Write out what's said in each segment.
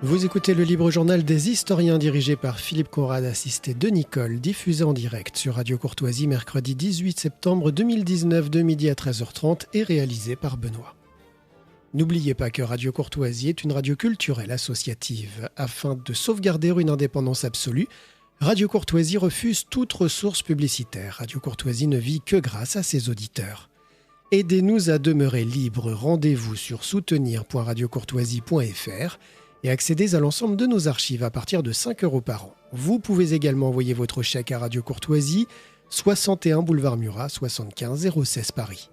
Vous écoutez le Libre Journal des Historiens dirigé par Philippe Conrad, assisté de Nicole, diffusé en direct sur Radio Courtoisie mercredi 18 septembre 2019 de midi à 13h30 et réalisé par Benoît. N'oubliez pas que Radio Courtoisie est une radio culturelle associative. Afin de sauvegarder une indépendance absolue, Radio Courtoisie refuse toute ressource publicitaire. Radio Courtoisie ne vit que grâce à ses auditeurs. Aidez-nous à demeurer libres. Rendez-vous sur soutenir.radiocourtoisie.fr et accédez à l'ensemble de nos archives à partir de 5 € par an. Vous pouvez également envoyer votre chèque à Radio Courtoisie, 61 boulevard Murat, 75 016 Paris.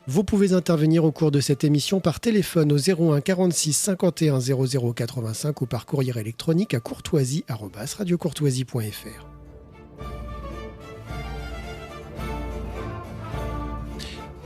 Vous pouvez intervenir au cours de cette émission par téléphone au 01 46 51 00 85 ou par courrier électronique à courtoisie@radiocourtoisie.fr.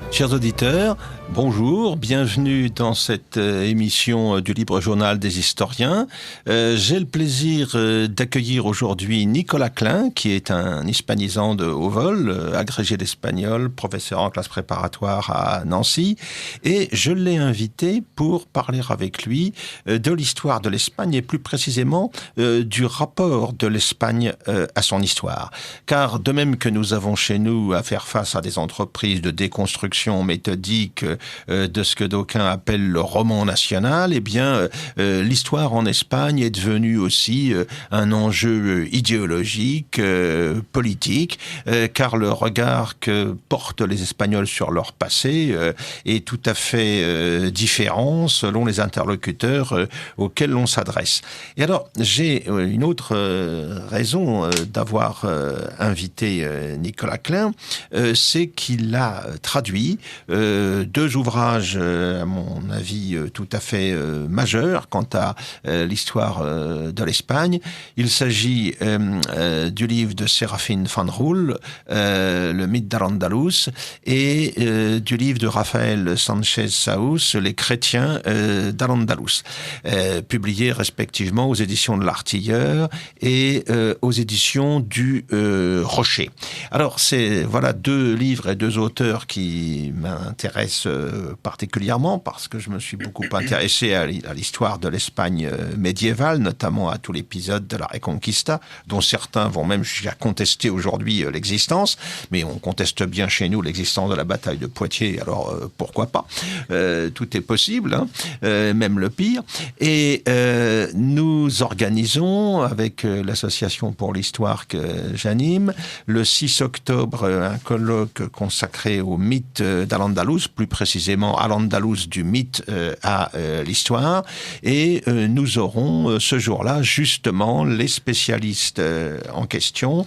Chers auditeurs, bonjour, bienvenue dans cette émission du Libre Journal des Historiens. J'ai le plaisir d'accueillir aujourd'hui Nicolas Klein, qui est un hispanisant de haut vol, agrégé d'espagnol, professeur en classe préparatoire à Nancy. Et je l'ai invité pour parler avec lui de l'histoire de l'Espagne et plus précisément du rapport de l'Espagne à son histoire. Car de même que nous avons chez nous à faire face à des entreprises de déconstruction méthodique de ce que d'aucuns appellent le roman national, eh bien, l'histoire en Espagne est devenue aussi un enjeu idéologique, politique, car le regard que portent les Espagnols sur leur passé est tout à fait différent selon les interlocuteurs auxquels l'on s'adresse. Et alors, j'ai une autre raison d'avoir invité Nicolas Klein, c'est qu'il a traduit deux ouvrages, à mon avis, tout à fait majeurs quant à l'histoire de l'Espagne. Il s'agit du livre de Serafín Fanjul, Le mythe d'Al-Andalus, et du livre de Rafael Sánchez Saús, Les chrétiens d'Al-Andalus, publiés respectivement aux éditions de l'Artilleur et aux éditions du Rocher. Alors, c'est voilà deux livres et deux auteurs qui m'intéresse particulièrement parce que je me suis beaucoup intéressé à l'histoire de l'Espagne médiévale, notamment à tout l'épisode de la Reconquista, dont certains vont même jusqu'à contester aujourd'hui l'existence, mais on conteste bien chez nous l'existence de la bataille de Poitiers, alors pourquoi pas, tout est possible, hein, même le pire. Et nous organisons, avec l'association pour l'histoire que j'anime, le 6 octobre, un colloque consacré au mythe d'Al-Andalus, plus précisément Al-Andalus du mythe à l'histoire, et nous aurons ce jour-là justement les spécialistes en question,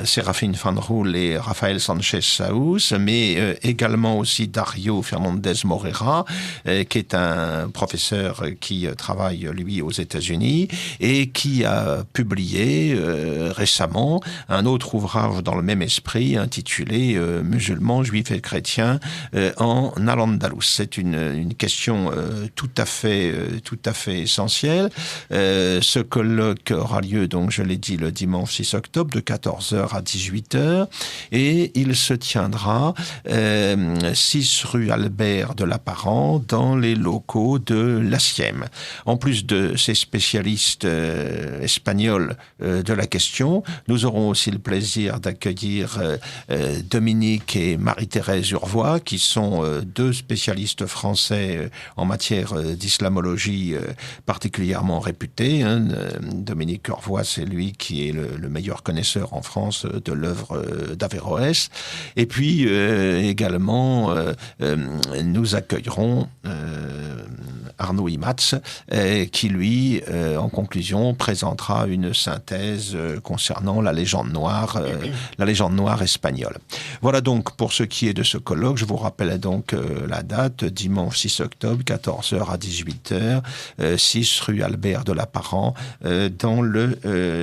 Serafín Fanjul et Rafael Sánchez Saús, mais également aussi Dario Fernandez Morera, qui est un professeur qui travaille lui aux États-Unis et qui a publié récemment un autre ouvrage dans le même esprit intitulé Musulmans, juifs et chrétiens en Al-Andalus. C'est une question tout à fait essentielle. Ce colloque aura lieu, donc je l'ai dit, le dimanche 6 octobre de 14h à 18h et il se tiendra 6 rue Albert de Lapparent dans les locaux de l'ASIEM. En plus de ces spécialistes espagnols de la question, nous aurons aussi le plaisir d'accueillir Dominique et Marie-Thérèse Urvois, qui sont deux spécialistes français en matière d'islamologie particulièrement réputés. Dominique Urvois, c'est lui qui est le meilleur connaisseur en France de l'œuvre d'Averroès. Et puis également, nous accueillerons Arnaud Imatz, qui lui, en conclusion, présentera une synthèse concernant la légende noire espagnole. Voilà donc pour ce qui est de ce colloque. Je vous rappelle donc la date, dimanche 6 octobre, 14h à 18h, 6 rue Albert de Lapparent, dans le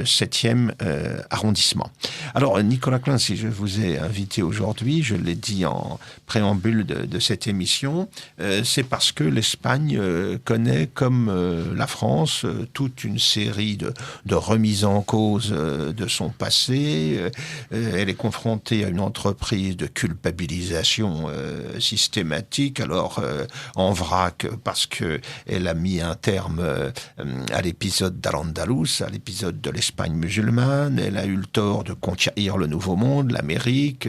7e arrondissement. Alors, Nicolas Klein, si je vous ai invité aujourd'hui, je l'ai dit en préambule de cette émission, c'est parce que l'Espagne connaît, comme la France, toute une série de remises en cause de son passé. Elle est confrontée à une entreprise de culpabilisation systématique, alors en vrac parce qu'elle a mis un terme à l'épisode d'Al-Andalus, à l'épisode de l'Espagne musulmane. Elle a eu le tort de conquérir le Nouveau Monde, l'Amérique,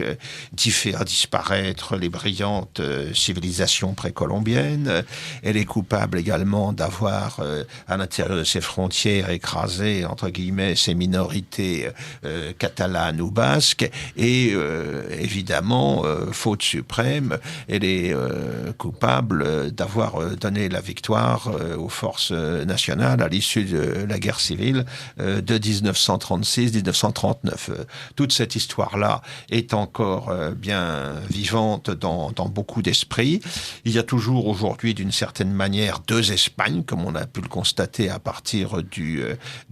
d'y faire disparaître les brillantes civilisations précolombiennes. Elle est coupable également d'avoir, à l'intérieur de ses frontières, écrasé, entre guillemets, ces minorités catalanes ou basques. Et évidemment, faute suprême, elle est coupable d'avoir donné la victoire aux forces nationales à l'issue de la guerre civile de 1936-1939. Toute cette histoire-là est encore bien vivante dans beaucoup d'esprits. Il y a toujours aujourd'hui, d'une certaine manière, deux Espagnes, comme on a pu le constater à partir du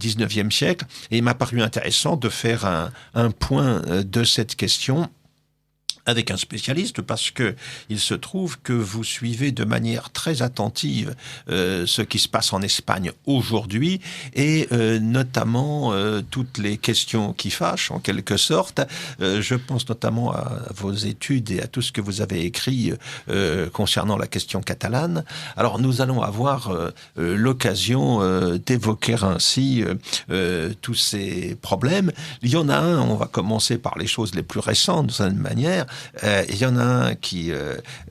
19e siècle. Et il m'a paru intéressant de faire un point de cette question avec un spécialiste, parce que il se trouve que vous suivez de manière très attentive ce qui se passe en Espagne aujourd'hui, et notamment toutes les questions qui fâchent, en quelque sorte. Je pense notamment à vos études et à tout ce que vous avez écrit concernant la question catalane. Alors, nous allons avoir l'occasion d'évoquer ainsi tous ces problèmes. Il y en a un, on va commencer par les choses les plus récentes, d'une certaine manière. Il y en a un qui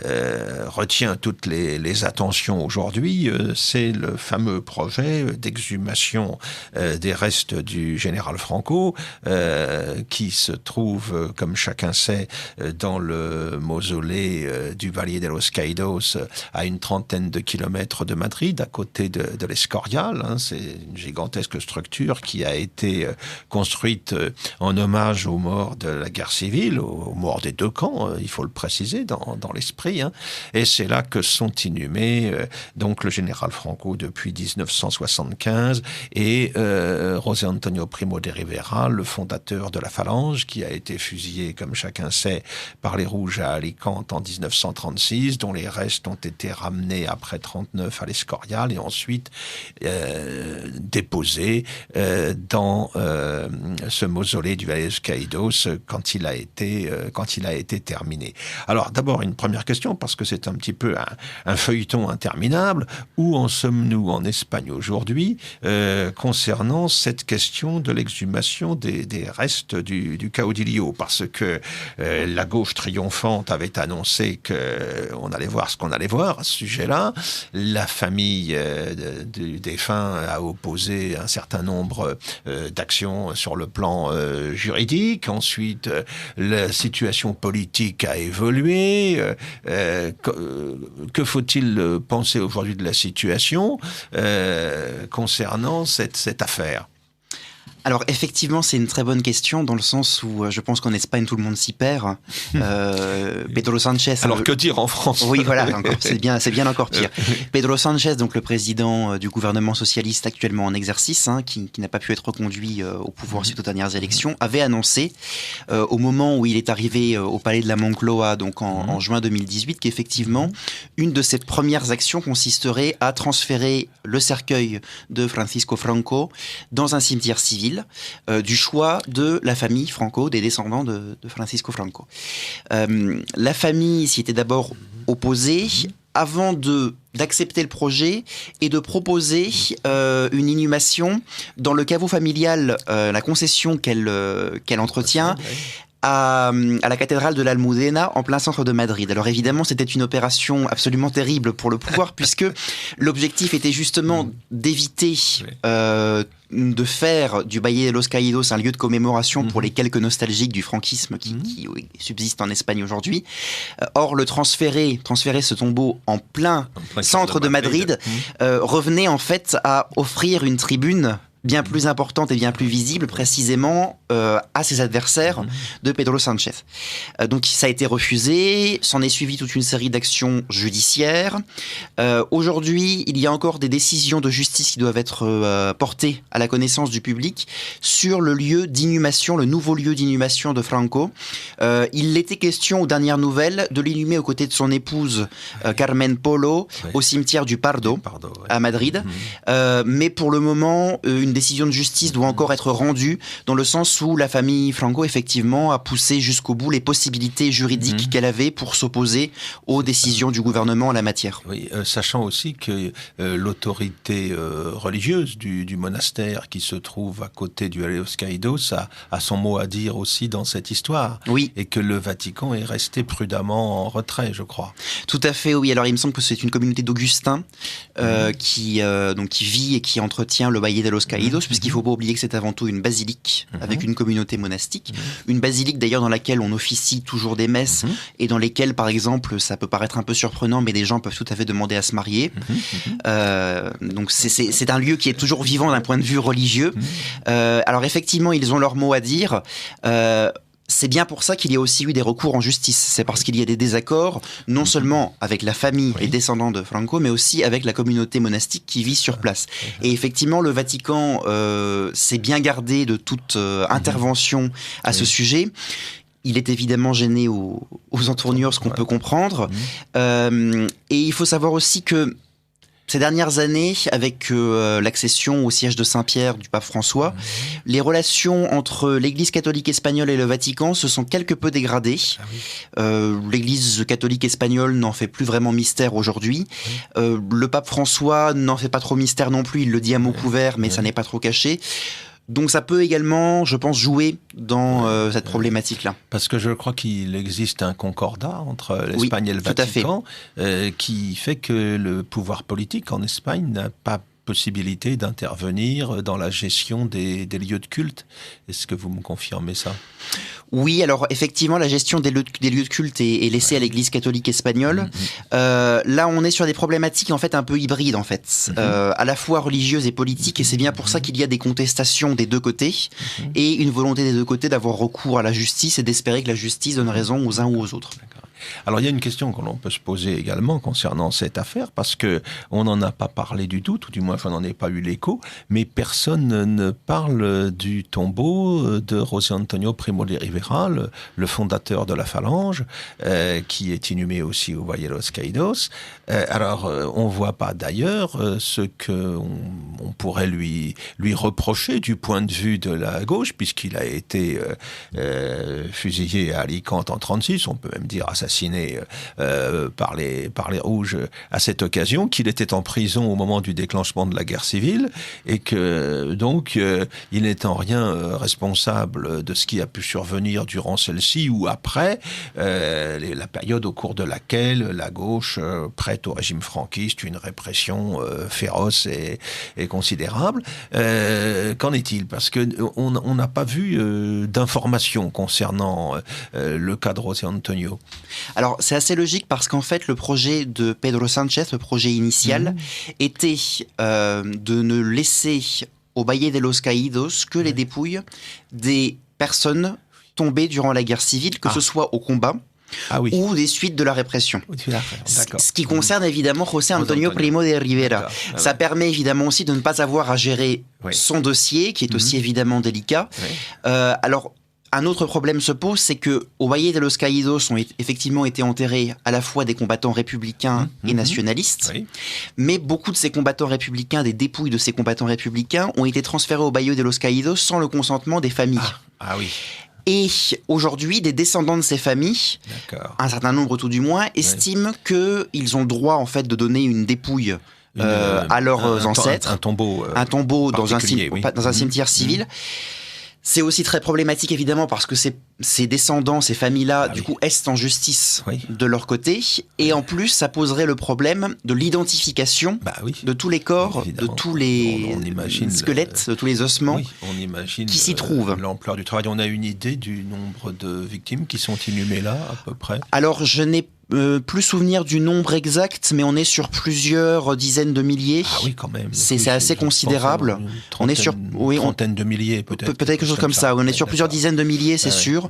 retient toutes les attentions aujourd'hui, c'est le fameux projet d'exhumation des restes du général Franco, qui se trouve, comme chacun sait, dans le mausolée du Valle de los Caídos, à une trentaine de kilomètres de Madrid, à côté de l'Escorial. C'est une gigantesque structure qui a été construite en hommage aux morts de la guerre civile, aux morts des deux camps, il faut le préciser dans l'esprit, et c'est là que sont inhumés donc le général Franco depuis 1975 et José Antonio Primo de Rivera, le fondateur de la Phalange, qui a été fusillé, comme chacun sait, par les Rouges à Alicante en 1936, dont les restes ont été ramenés après 1939 à l'Escorial et ensuite déposés dans ce mausolée du Valle de los Caídos quand il a été terminé. Alors d'abord une première question, parce que c'est un petit peu un feuilleton interminable. Où en sommes-nous en Espagne aujourd'hui concernant cette question de l'exhumation des restes du Caudillo? Parce que la gauche triomphante avait annoncé qu'on allait voir ce qu'on allait voir à ce sujet-là. La famille du défunt a opposé un certain nombre d'actions sur le plan juridique. Ensuite, la situation politique a évolué. Que faut-il penser aujourd'hui de la situation concernant cette affaire ? Alors effectivement, c'est une très bonne question dans le sens où je pense qu'en Espagne tout le monde s'y perd. Pedro Sánchez. Alors que dire en France ? Oui, voilà, c'est bien encore pire. Pedro Sánchez, donc le président du gouvernement socialiste actuellement en exercice, qui n'a pas pu être reconduit au pouvoir suite aux dernières élections, avait annoncé au moment où il est arrivé au palais de la Moncloa, donc en juin 2018, qu'effectivement une de ses premières actions consisterait à transférer le cercueil de Francisco Franco dans un cimetière civil. Du choix de la famille Franco, des descendants de Francisco Franco. La famille s'y était d'abord opposée avant d'accepter le projet et de proposer une inhumation dans le caveau familial, la concession qu'elle entretient, à la cathédrale de l'Almudena, en plein centre de Madrid. Alors évidemment, c'était une opération absolument terrible pour le pouvoir, puisque l'objectif était justement d'éviter de faire du Valle de los Caídos un lieu de commémoration pour les quelques nostalgiques du franquisme qui subsistent en Espagne aujourd'hui. Or, transférer ce tombeau en plein centre de Madrid revenait en fait à offrir une tribune bien plus importante et bien plus visible précisément à ses adversaires de Pedro Sánchez. Donc ça a été refusé, s'en est suivi toute une série d'actions judiciaires. Aujourd'hui, il y a encore des décisions de justice qui doivent être portées à la connaissance du public sur le lieu d'inhumation, le nouveau lieu d'inhumation de Franco. Il était question aux dernières nouvelles de l'inhumer aux côtés de son épouse Carmen Polo au cimetière du Pardo, à Madrid. Mais pour le moment, une décision de justice doit encore être rendue dans le sens où la famille Franco, effectivement, a poussé jusqu'au bout les possibilités juridiques qu'elle avait pour s'opposer aux décisions du gouvernement en la matière. Oui, sachant aussi que l'autorité religieuse du monastère qui se trouve à côté du Los Caídos a son mot à dire aussi dans cette histoire. Oui. Et que le Vatican est resté prudemment en retrait, je crois. Tout à fait, oui. Alors il me semble que c'est une communauté d'Augustins qui vit et qui entretient le Valle de los Caídos, puisqu'il ne faut pas oublier que c'est avant tout une basilique avec une communauté monastique. Une basilique d'ailleurs dans laquelle on officie toujours des messes et dans lesquelles, par exemple, ça peut paraître un peu surprenant, mais des gens peuvent tout à fait demander à se marier. Donc c'est un lieu qui est toujours vivant d'un point de vue religieux. Alors effectivement, ils ont leur mot à dire. C'est bien pour ça qu'il y a aussi eu des recours en justice. C'est parce qu'il y a des désaccords, non seulement avec la famille et descendants de Franco, mais aussi avec la communauté monastique qui vit sur place. Et effectivement, le Vatican s'est bien gardé de toute intervention à ce sujet. Il est évidemment gêné aux entournures, ce qu'on peut comprendre. Et il faut savoir aussi que ces dernières années, avec l'accession au siège de Saint-Pierre du pape François, les relations entre l'Église catholique espagnole et le Vatican se sont quelque peu dégradées. L'Église catholique espagnole n'en fait plus vraiment mystère aujourd'hui. Le pape François n'en fait pas trop mystère non plus, il le dit à mots couverts, mais ça n'est pas trop caché. Donc ça peut également, je pense, jouer dans cette problématique-là. Parce que je crois qu'il existe un concordat entre l'Espagne et le Vatican qui fait que le pouvoir politique en Espagne n'a pas possibilité d'intervenir dans la gestion des lieux de culte. Est-ce que vous me confirmez ça ? Oui, alors effectivement, la gestion des lieux de culte est laissée à l'Église catholique espagnole. Là, on est sur des problématiques en fait un peu hybrides, en fait, à la fois religieuses et politiques, et c'est bien pour ça qu'il y a des contestations des deux côtés et une volonté des deux côtés d'avoir recours à la justice et d'espérer que la justice donne raison aux uns ou aux autres. D'accord. Alors il y a une question que l'on peut se poser également concernant cette affaire, parce que on n'en a pas parlé du tout, ou du moins je n'en ai pas eu l'écho, mais personne ne parle du tombeau de José Antonio Primo de Rivera, le fondateur de la Phalange, qui est inhumé aussi au Valle de los Caídos. Alors on voit pas d'ailleurs ce que on pourrait lui reprocher du point de vue de la gauche, puisqu'il a été fusillé à Alicante en 1936, on peut même dire assassiné par les Rouges à cette occasion, qu'il était en prison au moment du déclenchement de la guerre civile et que donc il n'est en rien responsable de ce qui a pu survenir durant celle-ci ou après la période au cours de laquelle la gauche prête au régime franquiste une répression féroce et considérable. Qu'en est-il ? Parce que on n'a pas vu d'informations concernant le cas de José Antonio. Alors, c'est assez logique parce qu'en fait, le projet de Pedro Sánchez, le projet initial, était de ne laisser au Valle de los Caídos que les dépouilles des personnes tombées durant la guerre civile, que ce soit au combat ou des suites de la répression. Ce qui concerne évidemment José Antonio Primo de Rivera. Ça permet évidemment aussi de ne pas avoir à gérer son dossier, qui est aussi évidemment délicat. Alors, un autre problème se pose, c'est que au Valle de los Caídos ont effectivement été enterrés à la fois des combattants républicains et nationalistes, mais beaucoup de ces combattants républicains, des dépouilles de ces combattants républicains, ont été transférés au Valle de los Caídos sans le consentement des familles. Et aujourd'hui, des descendants de ces familles, un certain nombre tout du moins, estiment qu'ils ont le droit en fait de donner une dépouille à leurs ancêtres, un tombeau dans un cimetière civil. C'est aussi très problématique évidemment parce que ces descendants, ces familles-là, du coup, est en justice de leur côté. Et en plus, ça poserait le problème de l'identification de tous les corps, de tous les squelettes, de tous les ossements qui s'y trouvent. L'ampleur du travail. On a une idée du nombre de victimes qui sont inhumées là, à peu près ? Alors, je n'ai plus souvenir du nombre exact, mais on est sur plusieurs dizaines de milliers. Ah oui, quand même. C'est assez considérable. On est sur une trentaine de milliers, peut-être. Peut-être quelque chose comme ça. On est sur plusieurs dizaines de milliers, c'est sûr.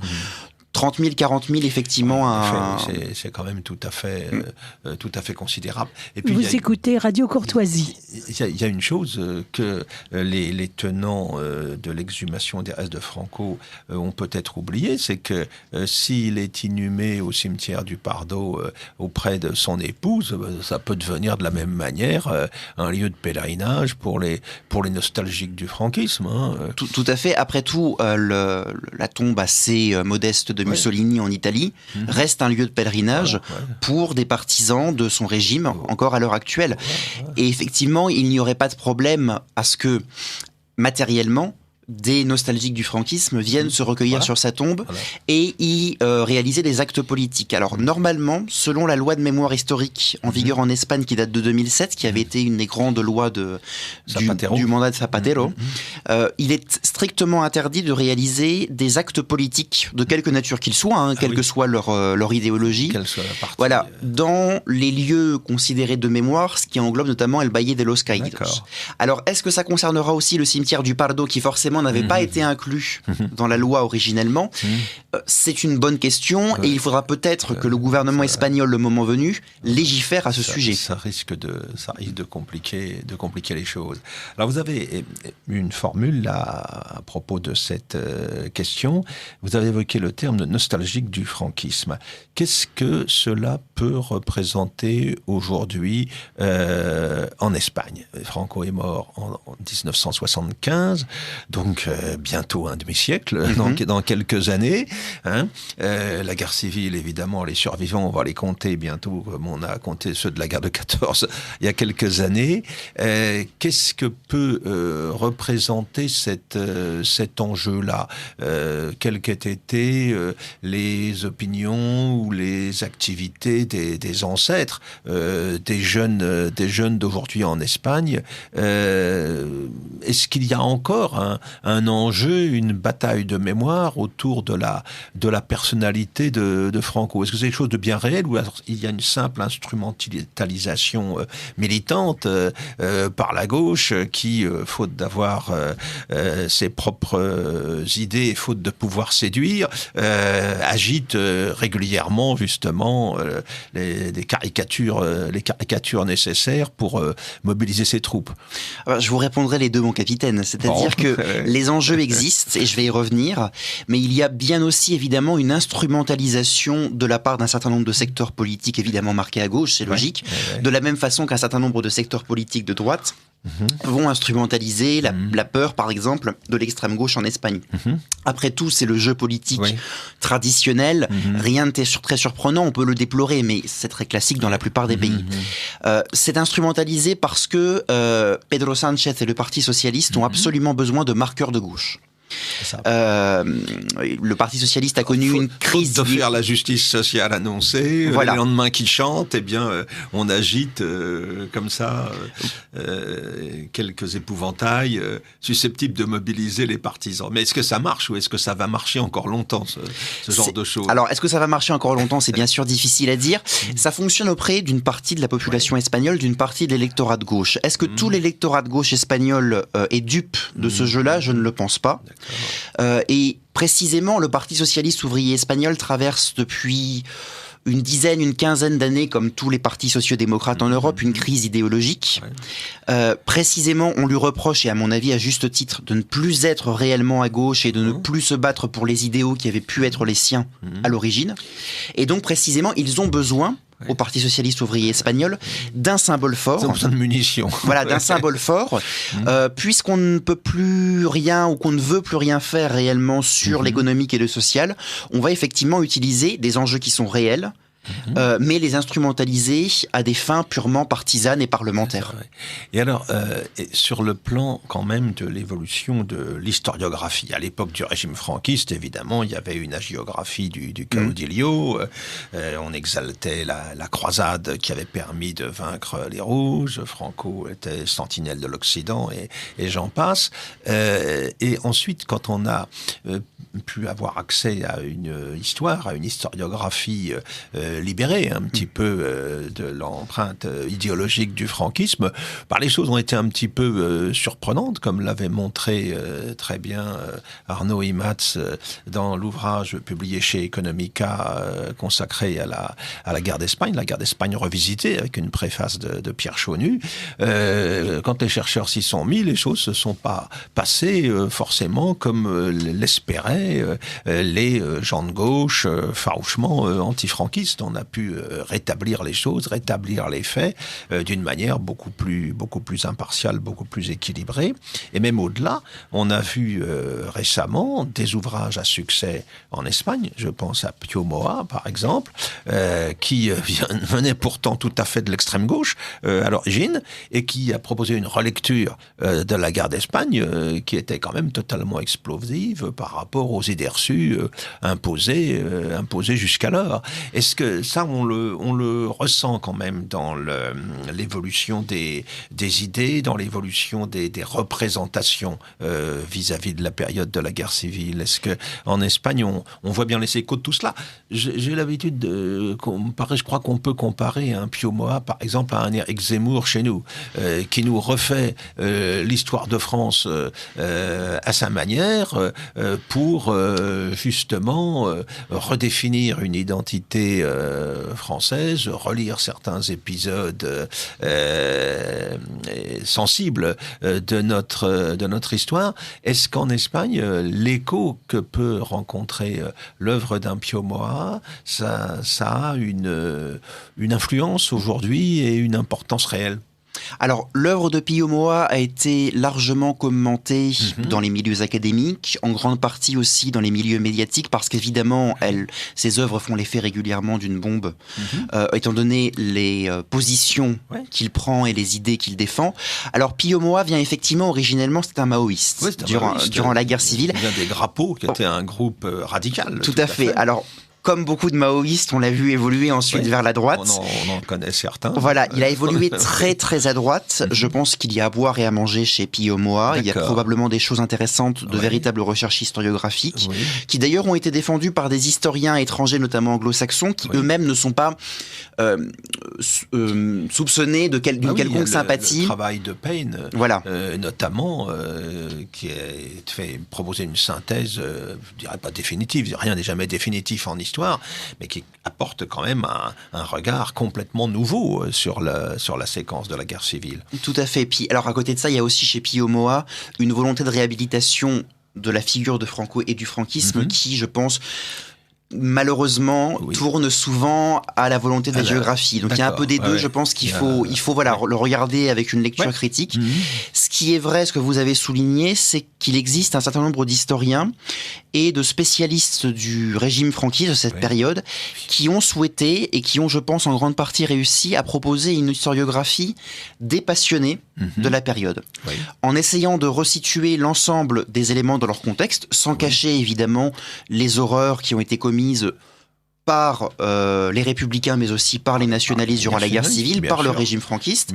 30 000, 40 000, effectivement. C'est quand même tout à fait considérable. Et puis, vous écoutez Radio Courtoisie. Il y a une chose que les tenants de l'exhumation des restes de Franco ont peut-être oublié, c'est que s'il est inhumé au cimetière du Pardo auprès de son épouse, ça peut devenir de la même manière un lieu de pèlerinage pour les nostalgiques du franquisme. Hein. Tout à fait. Après tout, la tombe assez modeste de Mussolini en Italie reste un lieu de pèlerinage pour des partisans de son régime encore à l'heure actuelle. Et effectivement, il n'y aurait pas de problème à ce que matériellement des nostalgiques du franquisme viennent se recueillir sur sa tombe et y réaliser des actes politiques. Alors normalement, selon la loi de mémoire historique en vigueur en Espagne qui date de 2007, qui avait été une des grandes lois du mandat de Zapatero, il est strictement interdit de réaliser des actes politiques de quelque nature qu'ils soient, quelle que soit leur idéologie. Quelle soit la partie, voilà, dans les lieux considérés de mémoire, ce qui englobe notamment El Valle de los Caídos. Alors, est-ce que ça concernera aussi le cimetière du Pardo qui forcément n'avait pas été inclus dans la loi originellement? C'est une bonne question et il faudra peut-être que le gouvernement espagnol, le moment venu, légifère à ce sujet. Ça risque de compliquer les choses. Alors vous avez une formule là à propos de cette question. Vous avez évoqué le terme de nostalgique du franquisme. Qu'est-ce que cela peut représenter aujourd'hui en Espagne? Franco est mort en 1975, donc bientôt un demi-siècle, dans quelques années. La guerre civile, évidemment, les survivants, on va les compter bientôt, comme on a compté ceux de la guerre de 14 il y a quelques années. Qu'est-ce que peut représenter cet enjeu-là? Quelles qu'aient été les opinions ou les activités des ancêtres des jeunes d'aujourd'hui en Espagne? Est-ce qu'il y a encore un enjeu, une bataille de mémoire autour de la personnalité de Franco? Est-ce que c'est quelque chose de bien réel ou alors il y a une simple instrumentalisation militante par la gauche qui, faute d'avoir ses propres idées et faute de pouvoir séduire, agite régulièrement justement les caricatures nécessaires pour mobiliser ses troupes? Alors, je vous répondrai les deux, mon capitaine. C'est-à-dire que les enjeux existent, et je vais y revenir, mais il y a bien aussi évidemment une instrumentalisation de la part d'un certain nombre de secteurs politiques évidemment marqués à gauche, c'est logique, de la même façon qu'un certain nombre de secteurs politiques de droite vont instrumentaliser la peur, par exemple, de l'extrême gauche en Espagne. Après tout, c'est le jeu politique traditionnel, rien de très surprenant, on peut le déplorer, mais c'est très classique dans la plupart des pays. C'est instrumentalisé parce que Pedro Sánchez et le Parti socialiste ont absolument besoin de marqueurs de gauche. Le Parti socialiste a connu une crise de faire la justice sociale annoncée, le lendemain qui chante, on agite comme ça quelques épouvantails susceptibles de mobiliser les partisans. Mais est-ce que ça marche ou est-ce que ça va marcher encore longtemps, ce genre de choses? Alors, est-ce que ça va marcher encore longtemps? C'est bien sûr difficile à dire. Ça fonctionne auprès d'une partie de la population espagnole, d'une partie de l'électorat de gauche. Est-ce que tout l'électorat de gauche espagnol est dupe de ce jeu-là? Je ne le pense pas. Et précisément, le Parti socialiste ouvrier espagnol traverse depuis une quinzaine d'années, comme tous les partis sociodémocrates en Europe, une crise idéologique. Précisément, on lui reproche, et à mon avis à juste titre, de ne plus être réellement à gauche et de ne plus se battre pour les idéaux qui avaient pu être les siens à l'origine. Et donc, précisément, ils ont besoin, au Parti socialiste ouvrier espagnol, d'un symbole fort. Ils ont besoin de munitions. Voilà, d'un symbole fort, puisqu'on ne peut plus rien ou qu'on ne veut plus rien faire réellement sur l'économique et le social, on va effectivement utiliser des enjeux qui sont réels, mais les instrumentaliser à des fins purement partisanes et parlementaires. Et alors, sur le plan quand même de l'évolution de l'historiographie, à l'époque du régime franquiste, évidemment, il y avait une hagiographie du caudillo, on exaltait la croisade qui avait permis de vaincre les Rouges, Franco était sentinelle de l'Occident, et j'en passe. Et ensuite, quand on a pu avoir accès à une histoire, à une historiographie libéré un petit peu de l'empreinte idéologique du franquisme. Les choses ont été un petit peu surprenantes, comme l'avait montré très bien Arnaud Imatz dans l'ouvrage publié chez Economica consacré à la guerre d'Espagne, la guerre d'Espagne revisitée, avec une préface de Pierre Chaunu. Quand les chercheurs s'y sont mis, les choses se sont pas passées forcément comme l'espéraient les gens de gauche farouchement antifranquistes. On a pu rétablir les choses, rétablir les faits d'une manière beaucoup plus impartiale, beaucoup plus équilibrée. Et même au-delà, on a vu récemment des ouvrages à succès en Espagne. Je pense à Pio Moa, par exemple, qui venait pourtant tout à fait de l'extrême gauche à l'origine, et qui a proposé une relecture de la guerre d'Espagne qui était quand même totalement explosive par rapport aux idées reçues imposées jusqu'alors. Est-ce que ça, on le ressent quand même dans l'évolution des idées, dans l'évolution des représentations vis-à-vis de la période de la guerre civile? Est-ce que en Espagne, on voit bien les échos de tout cela? J'ai l'habitude je crois qu'on peut comparer un Pio Moa, par exemple, à un Éric Zemmour chez nous, qui nous refait l'histoire de France à sa manière pour justement redéfinir une identité française, relire certains épisodes sensibles de notre histoire. Est-ce qu'en Espagne, l'écho que peut rencontrer l'œuvre d'un Pio Moa, ça a une influence aujourd'hui et une importance réelle? Alors, l'œuvre de Pio Moa a été largement commentée dans les milieux académiques, en grande partie aussi dans les milieux médiatiques, parce qu'évidemment, ces œuvres font l'effet régulièrement d'une bombe, étant donné les positions qu'il prend et les idées qu'il défend. Alors, Pio Moa vient effectivement, originellement, c'était un maoïste, durant la guerre civile. Il vient des Grapos, qui était un groupe radical. Tout à fait. Alors, comme beaucoup de maoïstes, on l'a vu évoluer ensuite vers la droite. On en connaît certains. Voilà, il a évolué très très à droite. Je pense qu'il y a à boire et à manger chez Pio Moa. Il y a probablement des choses intéressantes, de véritables recherches historiographiques, qui d'ailleurs ont été défendues par des historiens étrangers, notamment anglo-saxons, qui eux-mêmes ne sont pas soupçonnés d'une quelconque sympathie. Le travail de Payne, notamment, qui a proposé une synthèse, je dirais pas définitive, rien n'est jamais définitif en histoire, mais qui apporte quand même un regard complètement nouveau sur la séquence de la guerre civile. Tout à fait. Puis, alors à côté de ça, il y a aussi chez Pio Moa une volonté de réhabilitation de la figure de Franco et du franquisme qui, je pense, malheureusement, tourne souvent à la volonté de la géographie. Donc il y a un peu des deux. Je pense qu'il faut le regarder avec une lecture critique. Ce qui est vrai, ce que vous avez souligné, c'est qu'il existe un certain nombre d'historiens et de spécialistes du régime franquiste de cette période qui ont souhaité et qui ont, je pense, en grande partie réussi à proposer une historiographie dépassionnée de la période. En essayant de resituer l'ensemble des éléments dans leur contexte, sans cacher évidemment les horreurs qui ont été commises par les républicains, mais aussi par les nationalistes durant la guerre civile, par le régime franquiste.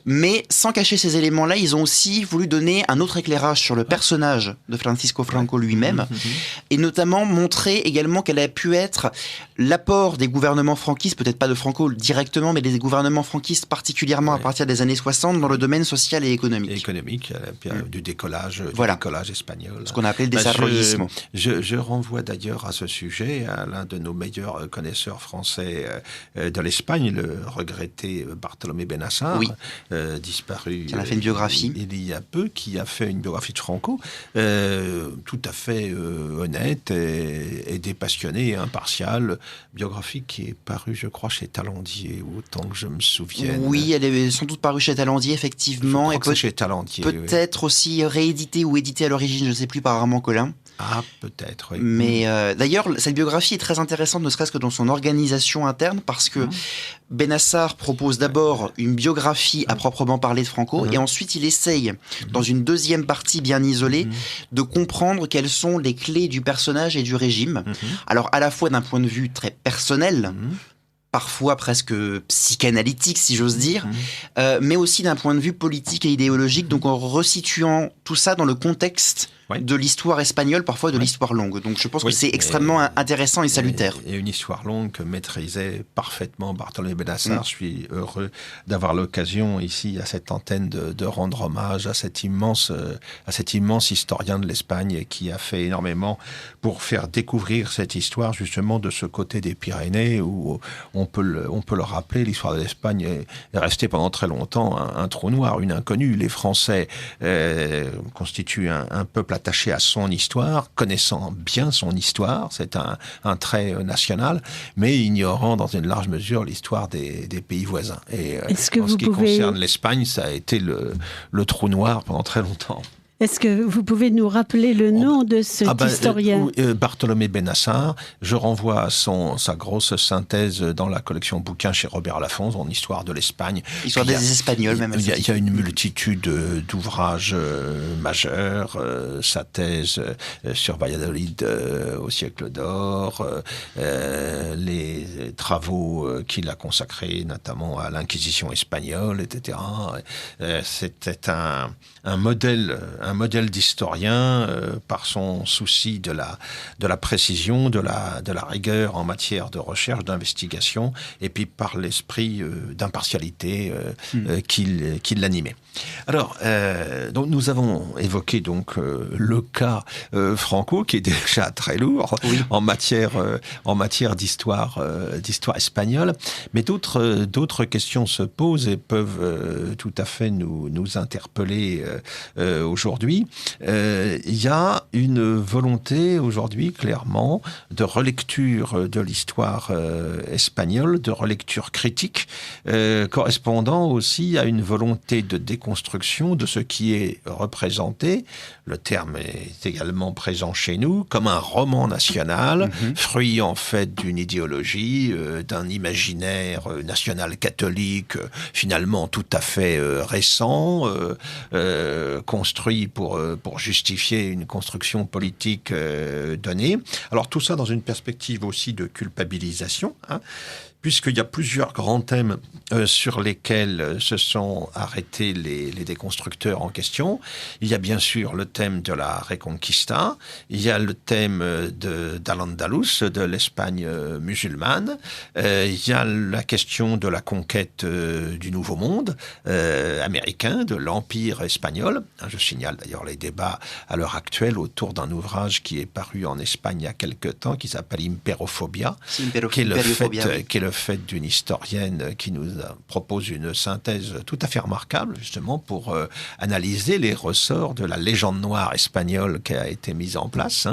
Mais sans cacher ces éléments-là, ils ont aussi voulu donner un autre éclairage sur le personnage de Francisco Franco lui-même, et notamment montrer également quel a pu être l'apport des gouvernements franquistes, peut-être pas de Franco directement, mais des gouvernements franquistes particulièrement à partir des années 60 dans le domaine social et économique. Du décollage espagnol. Ce qu'on a appelé le desarrollismo. Je renvoie d'ailleurs à ce sujet à l'un de nos meilleurs connaisseur français de l'Espagne, le regretté Bartolomé Benassar, disparu. Qui a fait une biographie. Il y a peu, qui a fait une biographie de Franco, tout à fait honnête et dépassionnée et impartiale. Biographie qui est parue, je crois, chez Talandier, autant que je me souvienne. Oui, elle est sans doute parue chez Talandier, effectivement. Je crois que c'est chez Talandier. Peut-être aussi rééditée ou éditée à l'origine, je ne sais plus, par Armand Collin. Ah, peut-être, oui. Mais d'ailleurs, cette biographie est très intéressante, ne serait-ce que dans son organisation interne, parce que Benassar propose d'abord une biographie à proprement parler de Franco, et ensuite il essaye, dans une deuxième partie bien isolée, de comprendre quelles sont les clés du personnage et du régime. Alors, à la fois d'un point de vue très personnel, parfois presque psychanalytique, si j'ose dire, mais aussi d'un point de vue politique et idéologique, donc en resituant tout ça dans le contexte de l'histoire espagnole, parfois de l'histoire longue. Donc je pense que c'est extrêmement intéressant et salutaire. Et une histoire longue que maîtrisait parfaitement Bartolomé Benassar. Je suis heureux d'avoir l'occasion ici, à cette antenne, de rendre hommage à cet immense historien de l'Espagne qui a fait énormément pour faire découvrir cette histoire justement de ce côté des Pyrénées où on peut le rappeler, l'histoire de l'Espagne est restée pendant très longtemps un trou noir, une inconnue. Les Français constituent un peuple attaché à son histoire, connaissant bien son histoire, c'est un trait national, mais ignorant dans une large mesure l'histoire des pays voisins. Et en ce qui concerne l'Espagne, ça a été le trou noir pendant très longtemps. Est-ce que vous pouvez nous rappeler le nom de cet historien Bartolomé Benassar. Je renvoie à sa grosse synthèse dans la collection bouquins chez Robert Laffont, en histoire de l'Espagne. Histoire des Espagnols, même. Il y a une multitude d'ouvrages majeurs. Sa thèse sur Valladolid au siècle d'or, les travaux qu'il a consacrés notamment à l'Inquisition espagnole, etc. C'était un modèle d'historien par son souci de la précision, de la rigueur en matière de recherche, d'investigation, et puis par l'esprit d'impartialité qui l'animait. Alors, donc nous avons évoqué donc le cas Franco, qui est déjà très lourd en matière d'histoire espagnole, mais d'autres questions se posent et peuvent tout à fait nous interpeller aujourd'hui. Il y a une volonté aujourd'hui clairement de relecture de l'histoire espagnole, de relecture critique, correspondant aussi à une volonté de déconstruction de ce qui est représenté, le terme est également présent chez nous, comme un roman national, fruit en fait d'une idéologie, d'un imaginaire national catholique, finalement tout à fait récent, construit pour justifier une construction politique donnée. Alors tout ça dans une perspective aussi de culpabilisation, puisqu'il y a plusieurs grands thèmes sur lesquels se sont arrêtés les déconstructeurs en question. Il y a bien sûr le thème de la Reconquista, il y a le thème d'Al-Andalus, de l'Espagne musulmane, il y a la question de la conquête du Nouveau Monde américain, de l'Empire espagnol. Je signale d'ailleurs les débats à l'heure actuelle autour d'un ouvrage qui est paru en Espagne il y a quelque temps, qui s'appelle Imperophobia, qui est le fait d'une historienne qui nous propose une synthèse tout à fait remarquable, justement, pour analyser les ressorts de la légende noire espagnole qui a été mise en place.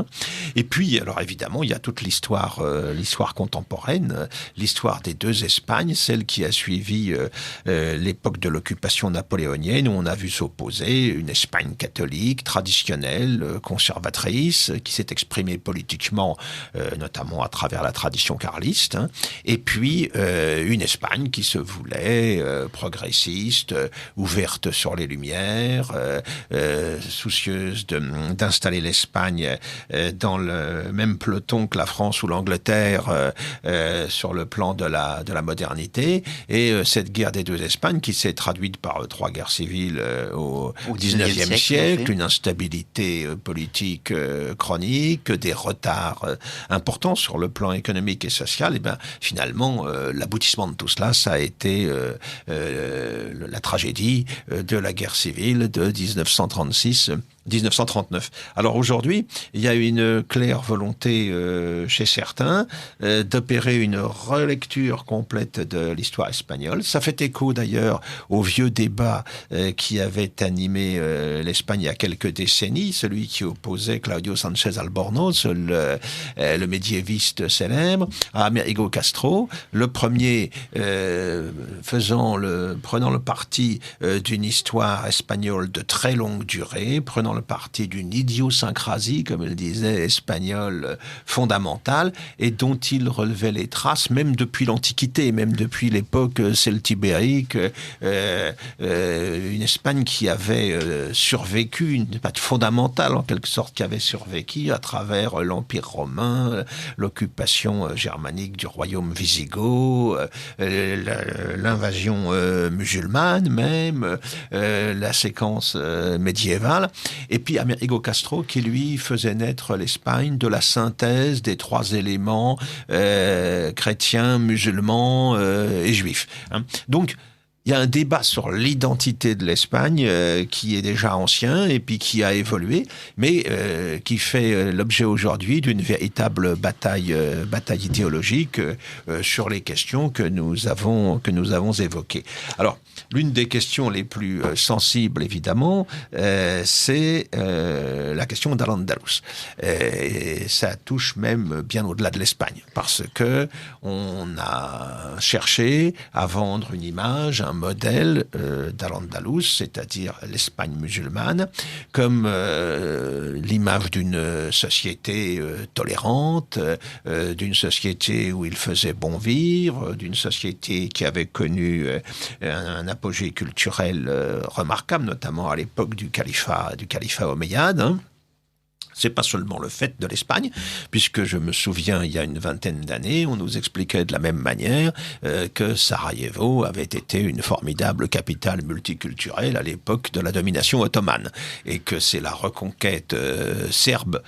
Et puis, alors évidemment, il y a toute l'histoire contemporaine, l'histoire des deux Espagnes, celle qui a suivi l'époque de l'occupation napoléonienne, où on a vu s'opposer une Espagne catholique, traditionnelle, conservatrice, qui s'est exprimée politiquement, notamment à travers la tradition carliste, et puis une Espagne qui se voulait progressiste, ouverte sur les Lumières, soucieuse d'installer l'Espagne dans le même peloton que la France ou l'Angleterre sur le plan de la modernité. Et cette guerre des deux Espagnes qui s'est traduite par 3 guerres civiles au XIXe siècle, une instabilité politique chronique, des retards importants sur le plan économique et social, et bien finalement l'aboutissement de tout cela, ça a été la tragédie de la guerre civile de 1939. Alors aujourd'hui, il y a une claire volonté chez certains d'opérer une relecture complète de l'histoire espagnole. Ça fait écho d'ailleurs au vieux débat qui avait animé l'Espagne il y a quelques décennies, celui qui opposait Claudio Sánchez Albornoz, le médiéviste célèbre, à Amerigo Castro, le premier prenant le parti d'une histoire espagnole de très longue durée, prenant faisant partie d'une idiosyncrasie, comme il disait, espagnole fondamentale, et dont il relevait les traces même depuis l'Antiquité, même depuis l'époque celtibérique, une Espagne qui avait survécu, une partie fondamentale en quelque sorte, qui avait survécu à travers l'Empire romain, l'occupation germanique du royaume wisigoth, l'invasion musulmane même, la séquence médiévale, et puis Amerigo Castro qui lui faisait naître l'Espagne de la synthèse des trois éléments chrétiens, musulmans et juifs. Donc il y a un débat sur l'identité de l'Espagne qui est déjà ancien et puis qui a évolué, mais qui fait l'objet aujourd'hui d'une véritable bataille idéologique sur les questions que nous avons évoquées. Alors, l'une des questions les plus sensibles, évidemment, c'est la question d'Al-Andalus. Et ça touche même bien au-delà de l'Espagne, parce que on a cherché à vendre une image, un modèle d'Al-Andalus, c'est-à-dire l'Espagne musulmane, comme l'image d'une société tolérante, d'une société où il faisait bon vivre, d'une société qui avait connu un apogée culturel remarquable, notamment à l'époque du califat omeyyade. C'est pas seulement le fait de l'Espagne, puisque je me souviens, il y a une vingtaine d'années, on nous expliquait de la même manière que Sarajevo avait été une formidable capitale multiculturelle à l'époque de la domination ottomane, et que c'est la reconquête serbe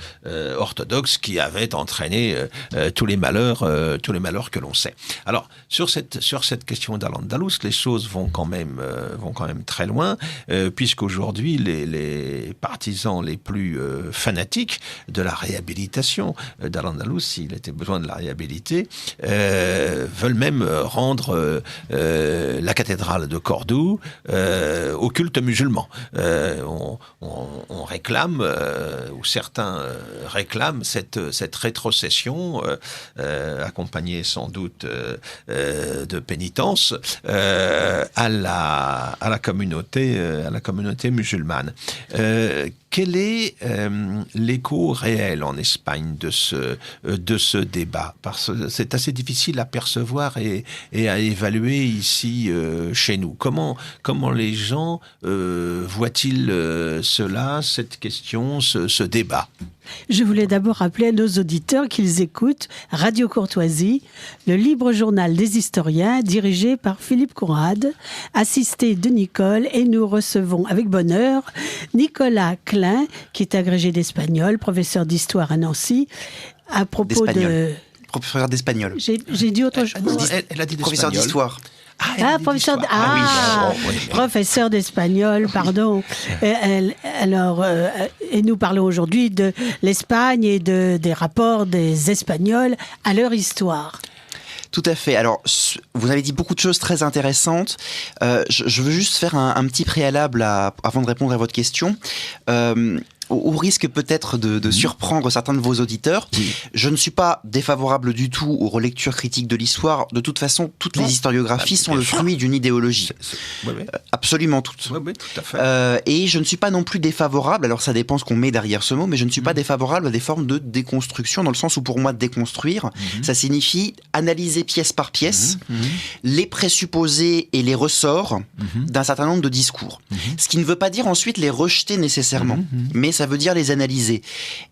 orthodoxe qui avait entraîné tous les malheurs que l'on sait. Alors sur cette question d'Al-Andalus, les choses vont quand même très loin, puisqu'aujourd'hui les partisans les plus fanatiques de la réhabilitation d'Al-Andalus, s'il était besoin de la réhabiliter, veulent même rendre la cathédrale de Cordoue au culte musulman. On réclame, ou certains réclament cette rétrocession, accompagnée sans doute de pénitence, à la communauté musulmane. Quel est l'écho réel en Espagne de ce débat? Parce que c'est assez difficile à percevoir et à évaluer ici chez nous. Comment les gens voient-ils cela, cette question, ce débat? Je voulais d'abord rappeler à nos auditeurs qu'ils écoutent Radio Courtoisie, le libre journal des historiens dirigé par Philippe Conrad, assisté de Nicole, et nous recevons avec bonheur Nicolas Klein, qui est agrégé d'espagnol, professeur d'histoire à Nancy, à propos de... Professeur d'espagnol. J'ai dit autre chose. Elle a dit professeur d'histoire. Professeur d'espagnol, pardon. Et nous parlons aujourd'hui de l'Espagne et des rapports des Espagnols à leur histoire. Tout à fait. Alors, vous avez dit beaucoup de choses très intéressantes. Je veux juste faire un petit préalable avant de répondre à votre question. Au risque peut-être de surprendre certains de vos auditeurs, je ne suis pas défavorable du tout aux relectures critiques de l'histoire. De toute façon, toutes les historiographies sont le fruit d'une idéologie. Oui. Absolument toutes. Oui, tout à fait. Et je ne suis pas non plus défavorable, alors ça dépend ce qu'on met derrière ce mot, mais je ne suis pas défavorable à des formes de déconstruction, dans le sens où pour moi, déconstruire, ça signifie analyser pièce par pièce les présupposés et les ressorts d'un certain nombre de discours. Ce qui ne veut pas dire ensuite les rejeter nécessairement, mais ça veut dire les analyser.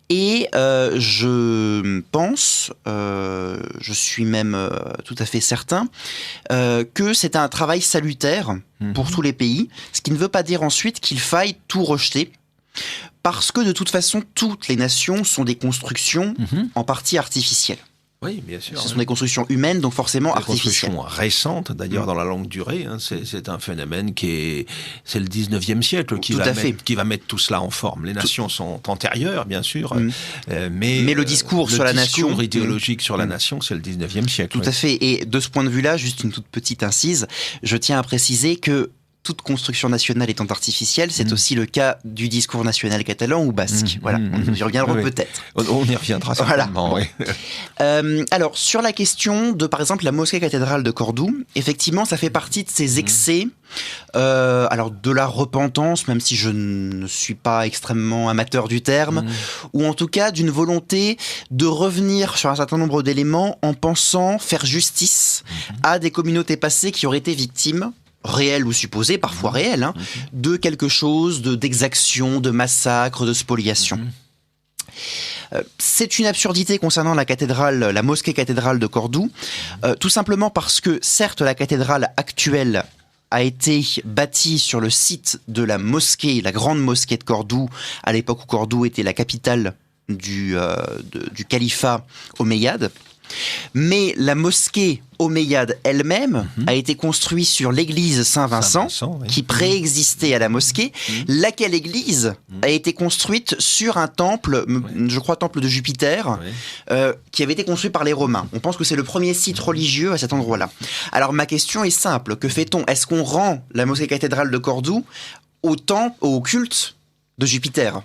Et je pense, je suis même tout à fait certain, que c'est un travail salutaire pour tous les pays, ce qui ne veut pas dire ensuite qu'il faille tout rejeter, parce que de toute façon, toutes les nations sont des constructions en partie artificielles. Oui, bien sûr. Ce sont des constructions humaines, donc forcément artificielles. Des constructions récentes, d'ailleurs, dans la longue durée. C'est un phénomène c'est le 19e siècle qui va mettre tout cela en forme. Les nations sont antérieures, bien sûr, mais le discours sur la nation... Le discours idéologique sur la nation, c'est le 19e siècle. Tout à fait. Et de ce point de vue-là, juste une toute petite incise, je tiens à préciser que toute construction nationale étant artificielle, c'est aussi le cas du discours national catalan ou basque. Voilà, on y reviendra peut-être. On y reviendra certainement, oui. Alors, sur la question de, par exemple, la mosquée cathédrale de Cordoue, effectivement, ça fait partie de ces excès, alors de la repentance, même si je ne suis pas extrêmement amateur du terme, ou en tout cas d'une volonté de revenir sur un certain nombre d'éléments en pensant faire justice à des communautés passées qui auraient été victimes, réelles ou supposées, parfois réelles, de quelque chose d'exaction, de massacre, de spoliation. C'est une absurdité concernant la mosquée cathédrale de Cordoue, tout simplement parce que, certes, la cathédrale actuelle a été bâtie sur le site de la mosquée, la grande mosquée de Cordoue, à l'époque où Cordoue était la capitale du califat omeyyade. Mais la mosquée omeyyade elle-même a été construite sur l'église Saint-Vincent, qui préexistait à la mosquée, laquelle église a été construite sur un temple, je crois temple de Jupiter, qui avait été construit par les Romains. On pense que c'est le premier site religieux à cet endroit-là. Alors ma question est simple, que fait-on? Est-ce qu'on rend la mosquée cathédrale de Cordoue au culte de Jupiter?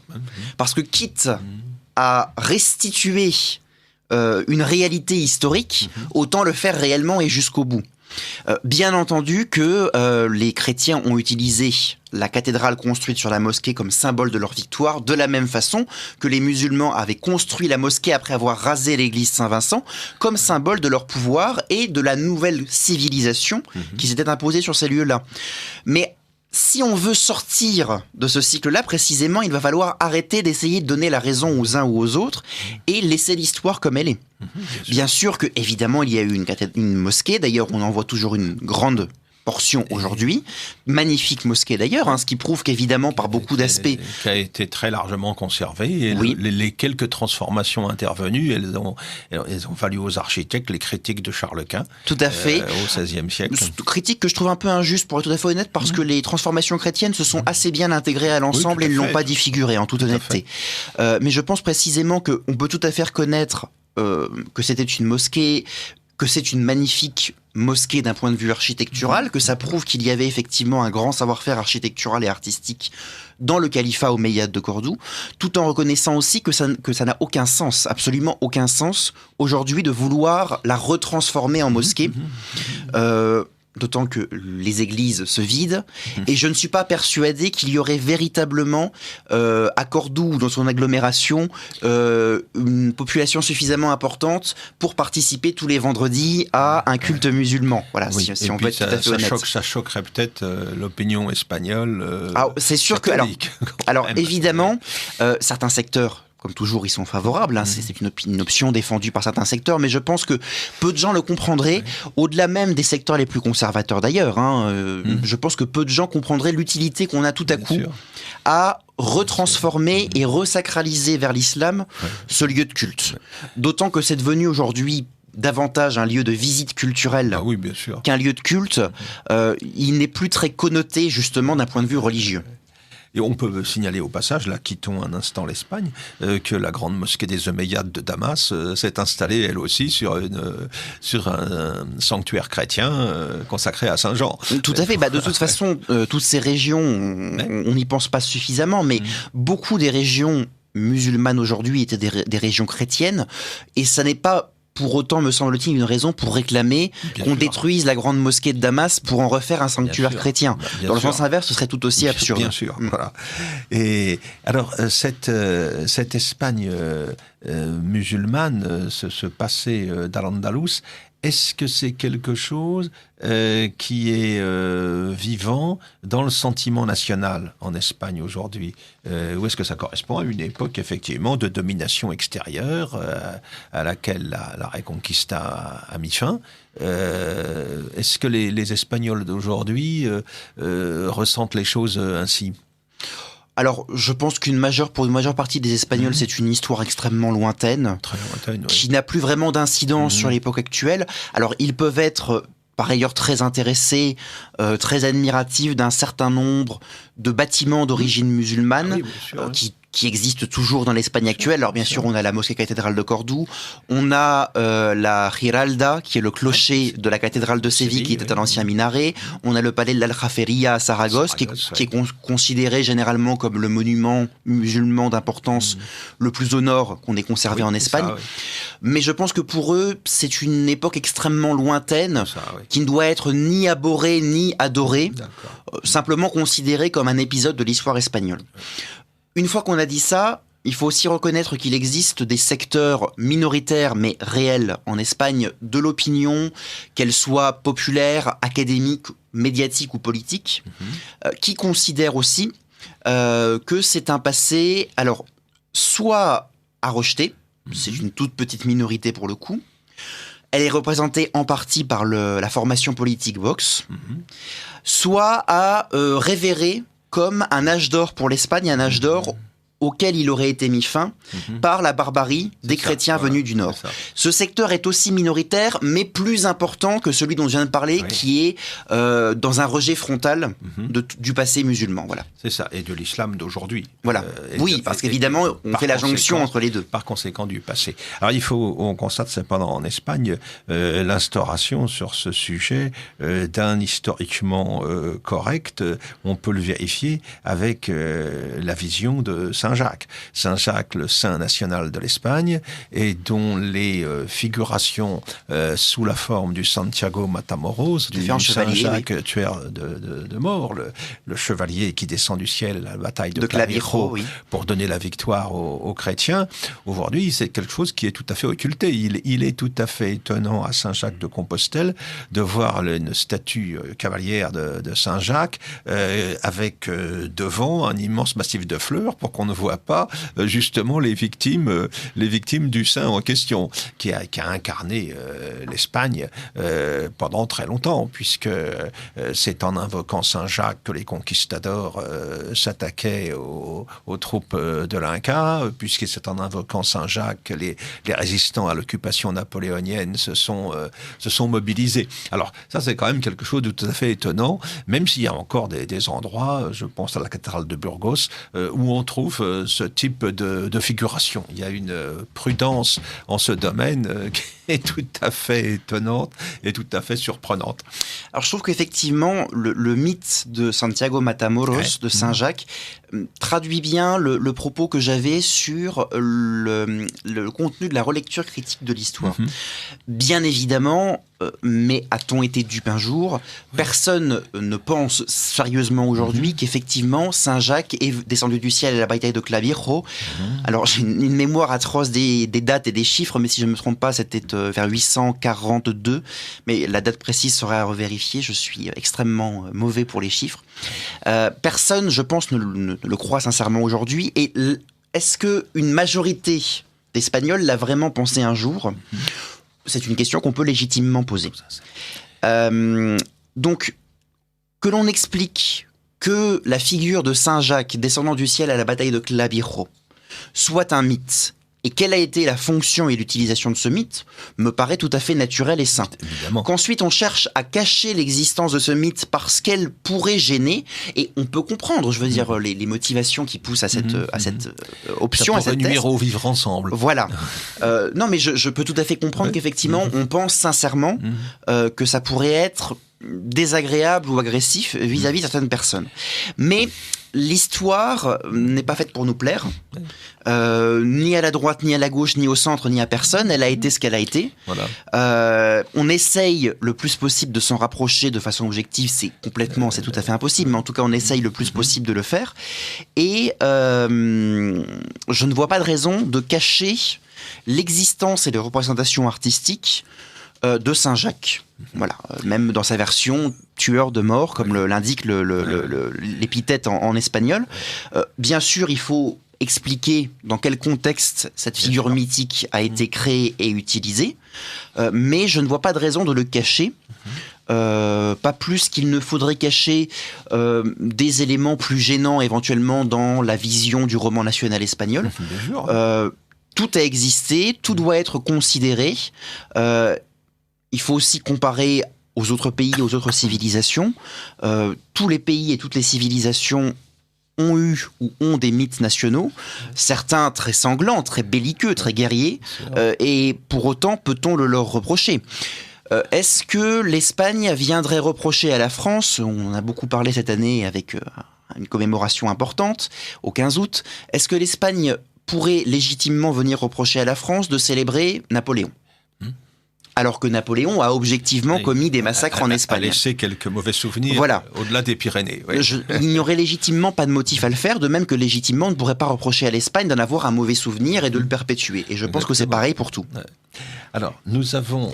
Parce que quitte à restituer une réalité historique, autant le faire réellement et jusqu'au bout. Bien entendu que les chrétiens ont utilisé la cathédrale construite sur la mosquée comme symbole de leur victoire, de la même façon que les musulmans avaient construit la mosquée après avoir rasé l'église Saint-Vincent comme symbole de leur pouvoir et de la nouvelle civilisation qui s'était imposée sur ces lieux-là. Mais si on veut sortir de ce cycle-là, précisément, il va falloir arrêter d'essayer de donner la raison aux uns ou aux autres et laisser l'histoire comme elle est. Bien sûr que, évidemment, il y a eu une mosquée. D'ailleurs, on en voit toujours une grande portion aujourd'hui. Magnifique mosquée d'ailleurs, ce qui prouve qu'évidemment, par beaucoup d'aspects... Qui a été très largement conservée. Et les quelques transformations intervenues, elles ont valu aux architectes les critiques de Charles Quint. Tout à fait. Au XVIe siècle. Critique que je trouve un peu injuste, pour être tout à fait honnête, parce que les transformations chrétiennes se sont assez bien intégrées à l'ensemble et ne l'ont pas défiguré, en toute honnêteté. Mais je pense précisément qu'on peut tout à fait reconnaître que c'était une mosquée, que c'est une magnifique mosquée d'un point de vue architectural, que ça prouve qu'il y avait effectivement un grand savoir-faire architectural et artistique dans le califat omeyyade de Cordoue, tout en reconnaissant aussi que ça n'a aucun sens, absolument aucun sens, aujourd'hui de vouloir la retransformer en mosquée. D'autant que les églises se vident, et je ne suis pas persuadé qu'il y aurait véritablement à Cordoue, dans son agglomération, une population suffisamment importante pour participer tous les vendredis à un culte musulman. Voilà, si on peut être tout à fait honnête. Ça choquerait peut-être l'opinion espagnole. C'est sûr catholique, alors évidemment, certains secteurs, comme toujours, ils sont favorables. C'est une option défendue par certains secteurs, mais je pense que peu de gens le comprendraient, au-delà même des secteurs les plus conservateurs d'ailleurs. Je pense que peu de gens comprendraient l'utilité qu'on a tout à coup à retransformer et resacraliser vers l'islam ce lieu de culte. D'autant que c'est devenu aujourd'hui davantage un lieu de visite culturelle qu'un lieu de culte. Il n'est plus très connoté justement d'un point de vue religieux. Et on peut signaler au passage, là, quittons un instant l'Espagne, que la grande mosquée des Omeyyades de Damas s'est installée, elle aussi, sur un sanctuaire chrétien consacré à Saint-Jean. Tout à fait. De toute façon, toutes ces régions, on n'y pense pas suffisamment, mais beaucoup des régions musulmanes aujourd'hui étaient des régions chrétiennes, et ça n'est pas pour autant, me semble-t-il, une raison pour réclamer qu'on détruise la grande mosquée de Damas pour en refaire un sanctuaire chrétien. Dans le sens inverse, ce serait tout aussi absurde. Bien sûr, voilà. Et alors, cette Espagne musulmane, ce passé d'Al-Andalus, est-ce que c'est quelque chose qui est vivant dans le sentiment national en Espagne aujourd'hui, ou est-ce que ça correspond à une époque effectivement de domination extérieure à laquelle la Reconquista a mis fin? Est-ce que les Espagnols d'aujourd'hui ressentent les choses ainsi? Alors, je pense pour une majeure partie des Espagnols, c'est une histoire extrêmement lointaine, très lointaine, qui n'a plus vraiment d'incidence sur l'époque actuelle. Alors, ils peuvent être par ailleurs très intéressés, très admiratifs d'un certain nombre de bâtiments d'origine musulmane, qui existe toujours dans l'Espagne actuelle. Alors bien sûr, on a la mosquée cathédrale de Cordoue, on a la Giralda, qui est le clocher de la cathédrale de Séville, qui était un ancien minaret. On a le palais de l'Aljaferia à Saragosse, qui est considéré généralement comme le monument musulman d'importance le plus au nord qu'on ait conservé en Espagne. Ça, mais je pense que pour eux, c'est une époque extrêmement lointaine, qui ne doit être ni abhorrée ni adorée, simplement considérée comme un épisode de l'histoire espagnole. Une fois qu'on a dit ça, il faut aussi reconnaître qu'il existe des secteurs minoritaires mais réels en Espagne de l'opinion, qu'elle soit populaire, académique, médiatique ou politique, qui considèrent aussi que c'est un passé, alors, soit à rejeter, c'est une toute petite minorité pour le coup, elle est représentée en partie par la formation politique Vox, soit à révérer comme un âge d'or pour l'Espagne, un âge d'or auquel il aurait été mis fin par la barbarie des chrétiens venus du Nord. Ce secteur est aussi minoritaire, mais plus important que celui dont je viens de parler, qui est dans un rejet frontal du passé musulman. Voilà. C'est ça, et de l'islam d'aujourd'hui. Voilà. Oui, parce qu'évidemment, on fait la jonction entre les deux. Par conséquent, du passé. Alors, on constate cependant en Espagne l'instauration sur ce sujet d'un historiquement correct. On peut le vérifier avec la vision de Saint-Jacques. Saint-Jacques, le saint national de l'Espagne, et dont les figurations sous la forme du Santiago Matamoros, du Saint-Jacques tueur de mort, le chevalier qui descend du ciel à la bataille de Clavijo pour donner la victoire aux chrétiens. Aujourd'hui, c'est quelque chose qui est tout à fait occulté. Il est tout à fait étonnant à Saint-Jacques de Compostelle de voir une statue cavalière de Saint-Jacques avec devant un immense massif de fleurs pour qu'on ne voit pas justement les victimes du saint en question, qui a incarné l'Espagne pendant très longtemps, puisque c'est en invoquant Saint-Jacques que les conquistadors s'attaquaient aux troupes de l'Inca, puisque c'est en invoquant Saint-Jacques que les résistants à l'occupation napoléonienne se sont mobilisés. Alors ça, c'est quand même quelque chose de tout à fait étonnant, même s'il y a encore des endroits, je pense à la cathédrale de Burgos, où on trouve ce type de figuration. Il y a une prudence en ce domaine qui est tout à fait étonnante et tout à fait surprenante. Alors je trouve qu'effectivement, le mythe de Santiago Matamoros, de Saint-Jacques, traduit bien le propos que j'avais sur le contenu de la relecture critique de l'histoire. Bien évidemment, mais a-t-on été dupe un jour ? Personne ne pense sérieusement aujourd'hui qu'effectivement Saint-Jacques est descendu du ciel à la bataille de Clavijo. Alors j'ai une mémoire atroce des dates et des chiffres, mais si je ne me trompe pas, c'était vers 842. Mais la date précise serait à revérifier. Je suis extrêmement mauvais pour les chiffres. Personne, je pense, ne le croit sincèrement aujourd'hui. Et est-ce qu'une majorité d'Espagnols l'a vraiment pensé un jour ? C'est une question qu'on peut légitimement poser. Donc, que l'on explique que la figure de Saint-Jacques descendant du ciel à la bataille de Clavijo soit un mythe, et quelle a été la fonction et l'utilisation de ce mythe, me paraît tout à fait naturel et sain. Évidemment. Qu'ensuite on cherche à cacher l'existence de ce mythe parce qu'elle pourrait gêner, et on peut comprendre, je veux dire, les motivations qui poussent à cette option, à cette thèse. Nuire au vivre ensemble. Voilà. Non, mais je peux tout à fait comprendre qu'effectivement, on pense sincèrement que ça pourrait être désagréable ou agressif vis-à-vis de certaines personnes. Mais l'histoire n'est pas faite pour nous plaire, ni à la droite, ni à la gauche, ni au centre, ni à personne. Elle a été ce qu'elle a été. Voilà. On essaye le plus possible de s'en rapprocher de façon objective. C'est tout à fait impossible, mais en tout cas, on essaye le plus possible de le faire. Et je ne vois pas de raison de cacher l'existence et les représentations artistiques de Saint-Jacques. Voilà, même dans sa version tueur de mort, comme l'indique l'épithète en espagnol. Bien sûr, il faut expliquer dans quel contexte cette figure mythique a été créée et utilisée, mais je ne vois pas de raison de le cacher. Pas plus qu'il ne faudrait cacher des éléments plus gênants éventuellement dans la vision du roman national espagnol. Tout a existé, tout doit être considéré. Il faut aussi comparer aux autres pays, aux autres civilisations. Tous les pays et toutes les civilisations ont eu ou ont des mythes nationaux, certains très sanglants, très belliqueux, très guerriers, et pour autant peut-on le leur reprocher ? Est-ce que l'Espagne viendrait reprocher à la France, on en a beaucoup parlé cette année avec une commémoration importante, au 15 août, est-ce que l'Espagne pourrait légitimement venir reprocher à la France de célébrer Napoléon ? Alors que Napoléon a objectivement commis des massacres en Espagne. A laissé quelques mauvais souvenirs au-delà des Pyrénées. Oui. Il n'y aurait légitimement pas de motif à le faire, de même que légitimement on ne pourrait pas reprocher à l'Espagne d'en avoir un mauvais souvenir et de le perpétuer. Et je pense que c'est pareil pour tout. Alors, nous avons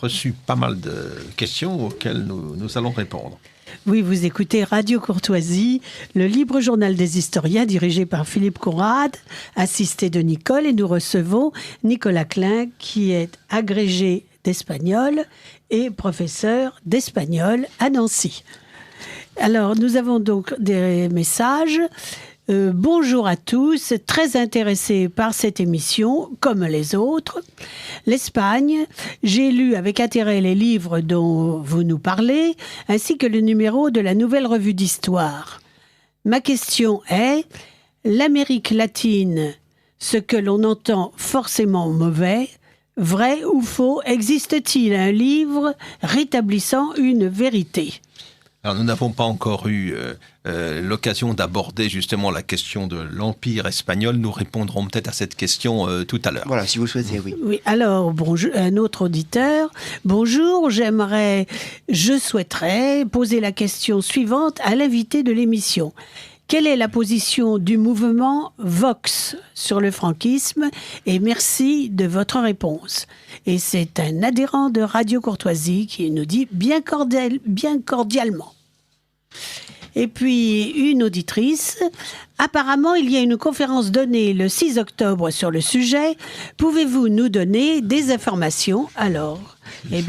reçu pas mal de questions auxquelles nous allons répondre. Oui, vous écoutez Radio Courtoisie, le libre journal des historiens dirigé par Philippe Conrad, assisté de Nicole, et nous recevons Nicolas Klein qui est agrégé d'espagnol et professeur d'espagnol à Nancy. Alors, nous avons donc des messages. Bonjour à tous, très intéressé par cette émission, comme les autres. L'Espagne, j'ai lu avec intérêt les livres dont vous nous parlez, ainsi que le numéro de la Nouvelle Revue d'Histoire. Ma question est, l'Amérique latine, ce que l'on entend forcément mauvais, vrai ou faux, existe-t-il un livre rétablissant une vérité ? Alors, nous n'avons pas encore eu l'occasion d'aborder justement la question de l'Empire espagnol. Nous répondrons peut-être à cette question tout à l'heure. Voilà, si vous le souhaitez, oui. Oui, alors, bonjour, un autre auditeur. Bonjour, je souhaiterais poser la question suivante à l'invité de l'émission. Quelle est la position du mouvement Vox sur le franquisme ? Et merci de votre réponse. Et c'est un adhérent de Radio Courtoisie qui nous dit bien cordialement. Et puis, une auditrice. Apparemment, il y a une conférence donnée le 6 octobre sur le sujet. Pouvez-vous nous donner des informations ? Alors, Je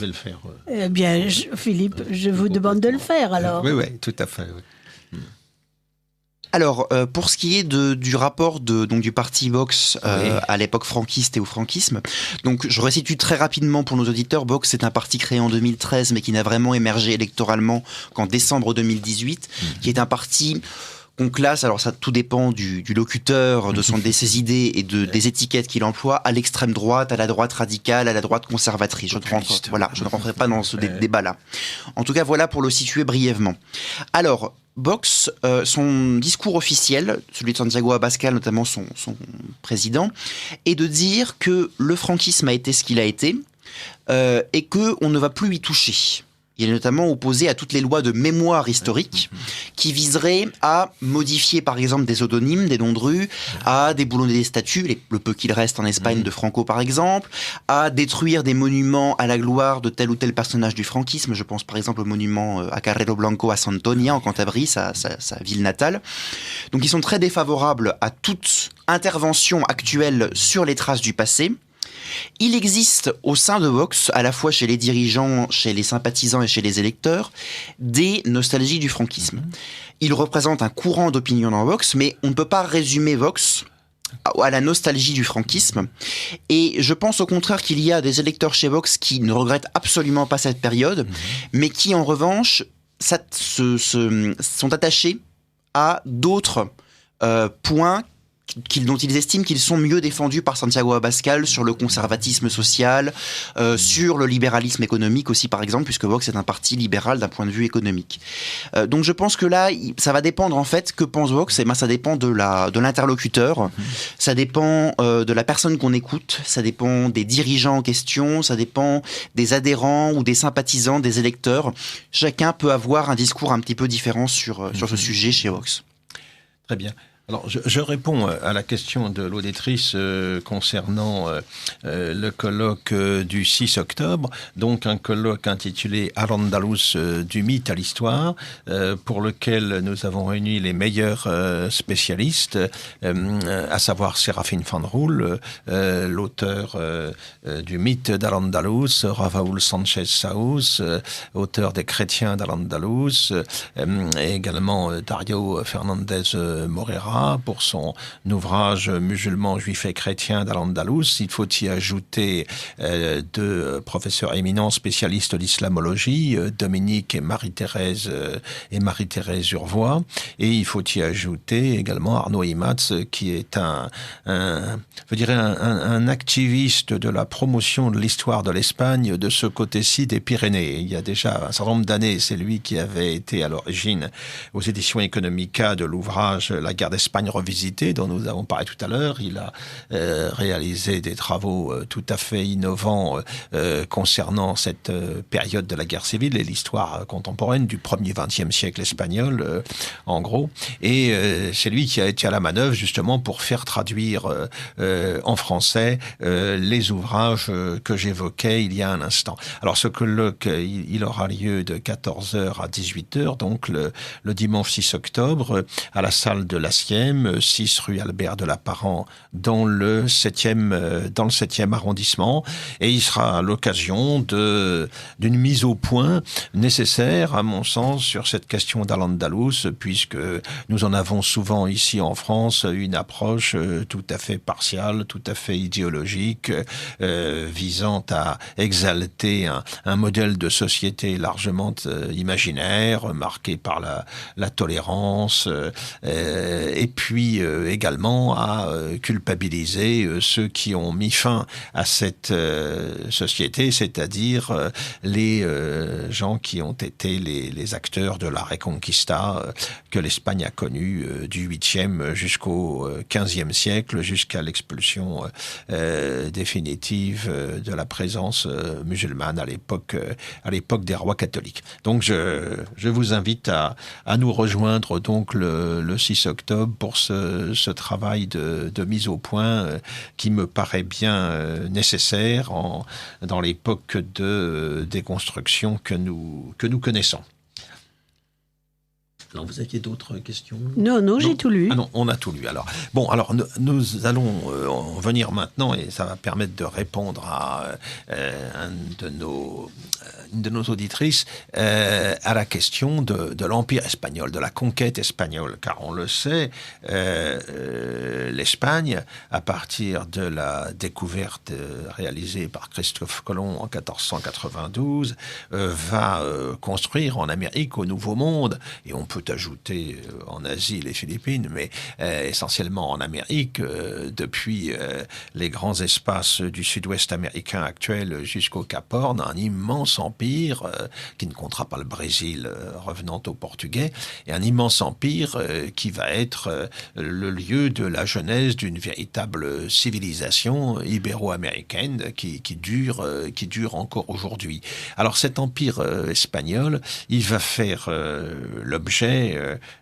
vais le faire. Eh bien, Philippe, je vous demande de le faire, alors. Oui, tout à fait. Oui. Alors, pour ce qui est du rapport du parti Vox à l'époque franquiste et au franquisme, donc je resitue très rapidement pour nos auditeurs, Vox c'est un parti créé en 2013, mais qui n'a vraiment émergé électoralement qu'en décembre 2018, qui est un parti qu'on classe, alors ça tout dépend du locuteur, de ses idées et des étiquettes qu'il emploie, à l'extrême droite, à la droite radicale, à la droite conservatrice. Je ne rentrerai pas dans ce débat-là. En tout cas, voilà pour le situer brièvement. Alors, Vox, son discours officiel, celui de Santiago Abascal, notamment son président, est de dire que le franquisme a été ce qu'il a été et qu'on ne va plus y toucher. Il est notamment opposé à toutes les lois de mémoire historique qui viseraient à modifier par exemple des pseudonymes, des noms de rue, à déboulonner des statues, le peu qu'il reste en Espagne de Franco par exemple, à détruire des monuments à la gloire de tel ou tel personnage du franquisme. Je pense par exemple au monument à Carrero Blanco à Santonia en Cantabrie, sa ville natale. Donc ils sont très défavorables à toute intervention actuelle sur les traces du passé. Il existe au sein de Vox, à la fois chez les dirigeants, chez les sympathisants et chez les électeurs, des nostalgies du franquisme. Il représente un courant d'opinion dans Vox, mais on ne peut pas résumer Vox à la nostalgie du franquisme. Et je pense au contraire qu'il y a des électeurs chez Vox qui ne regrettent absolument pas cette période, mais qui en revanche sont attachés à d'autres points dont ils estiment qu'ils sont mieux défendus par Santiago Abascal sur le conservatisme social, sur le libéralisme économique aussi par exemple, puisque Vox est un parti libéral d'un point de vue économique. Donc je pense que là, ça va dépendre en fait, que pense Vox ? Ça dépend de l'interlocuteur, ça dépend de la personne qu'on écoute, ça dépend des dirigeants en question, ça dépend des adhérents ou des sympathisants, des électeurs. Chacun peut avoir un discours un petit peu différent sur ce sujet chez Vox. Très bien. Alors, je réponds à la question de l'auditrice concernant le colloque du 6 octobre, donc un colloque intitulé Al-Andalus du mythe à l'histoire, pour lequel nous avons réuni les meilleurs spécialistes, à savoir Sérafine van Roel, l'auteur du mythe d'Al-Andalus, Rafael Sanchez Saus, auteur des Chrétiens d'Al-Andalus, et également Dario Fernandez Morera, Camara pour son ouvrage Musulmans, Juifs et Chrétiens d'Al-Andalus. Il faut y ajouter deux professeurs éminents spécialistes d'islamologie, Dominique et Marie-Thérèse Urvois. Et il faut y ajouter également Arnaud Imatz, qui est un activiste de la promotion de l'histoire de l'Espagne de ce côté-ci des Pyrénées. Il y a déjà un certain nombre d'années, c'est lui qui avait été à l'origine aux éditions Economica de l'ouvrage La guerre d'Espagne revisitée, dont nous avons parlé tout à l'heure. Il a réalisé des travaux tout à fait innovants concernant cette période de la guerre civile et l'histoire contemporaine du 1er 20e siècle espagnol, en gros. Et c'est lui qui a été à la manœuvre justement pour faire traduire en français les ouvrages que j'évoquais il y a un instant. Alors ce colloque, il aura lieu de 14h à 18h, donc le dimanche 6 octobre, à la salle de l'Acième, 6 rue Albert de Lapparent, dans le 7e arrondissement. Et il sera l'occasion d'une mise au point nécessaire, à mon sens, sur cette question d'Al-Andalus, puisque nous en avons souvent ici en France une approche tout à fait partiale, tout à fait idéologique, visant à exalter un modèle de société largement imaginaire, marqué par la tolérance, et puis également à culpabiliser ceux qui ont mis fin à cette société, c'est-à-dire les gens qui ont été les acteurs de la Reconquista que l'Espagne a connue du 8e jusqu'au 15e siècle, jusqu'à l'expulsion définitive de la présence musulmane à l'époque des rois catholiques. Donc je vous invite à nous rejoindre donc le 6 octobre pour ce travail de mise au point qui me paraît bien nécessaire dans l'époque de déconstruction que nous connaissons. Alors, vous aviez d'autres questions ? Non, j'ai tout lu. Ah non, on a tout lu. Alors, nous allons en venir maintenant, et ça va permettre de répondre à une de nos auditrices, à la question de l'Empire espagnol, de la conquête espagnole. Car on le sait, l'Espagne, à partir de la découverte réalisée par Christophe Colomb en 1492, va construire en Amérique, au Nouveau Monde, et on peut ajouter en Asie les Philippines, mais essentiellement en Amérique, depuis les grands espaces du sud-ouest américain actuel jusqu'au Cap Horn, un immense empire qui ne comptera pas le Brésil revenant aux Portugais, et un immense empire qui va être le lieu de la genèse d'une véritable civilisation ibéro-américaine qui dure encore aujourd'hui. Alors cet empire espagnol, il va faire l'objet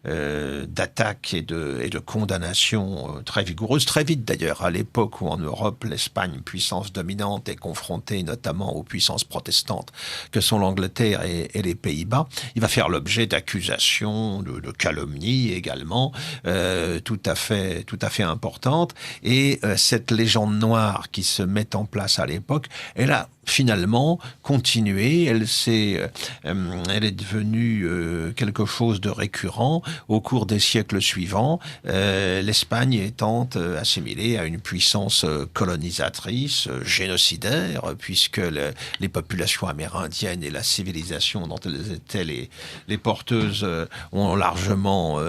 d'attaques et de condamnations très vigoureuses, très vite d'ailleurs, à l'époque où en Europe l'Espagne, puissance dominante, est confrontée notamment aux puissances protestantes que sont l'Angleterre et les Pays-Bas. Il va faire l'objet d'accusations, de calomnies également, tout à fait importantes. Et cette légende noire qui se met en place à l'époque, elle a finalement continué, elle est devenue quelque chose de récurrent au cours des siècles suivants, l'Espagne étant assimilée à une puissance colonisatrice, génocidaire, puisque les populations amérindiennes et la civilisation dont elles étaient les porteuses ont largement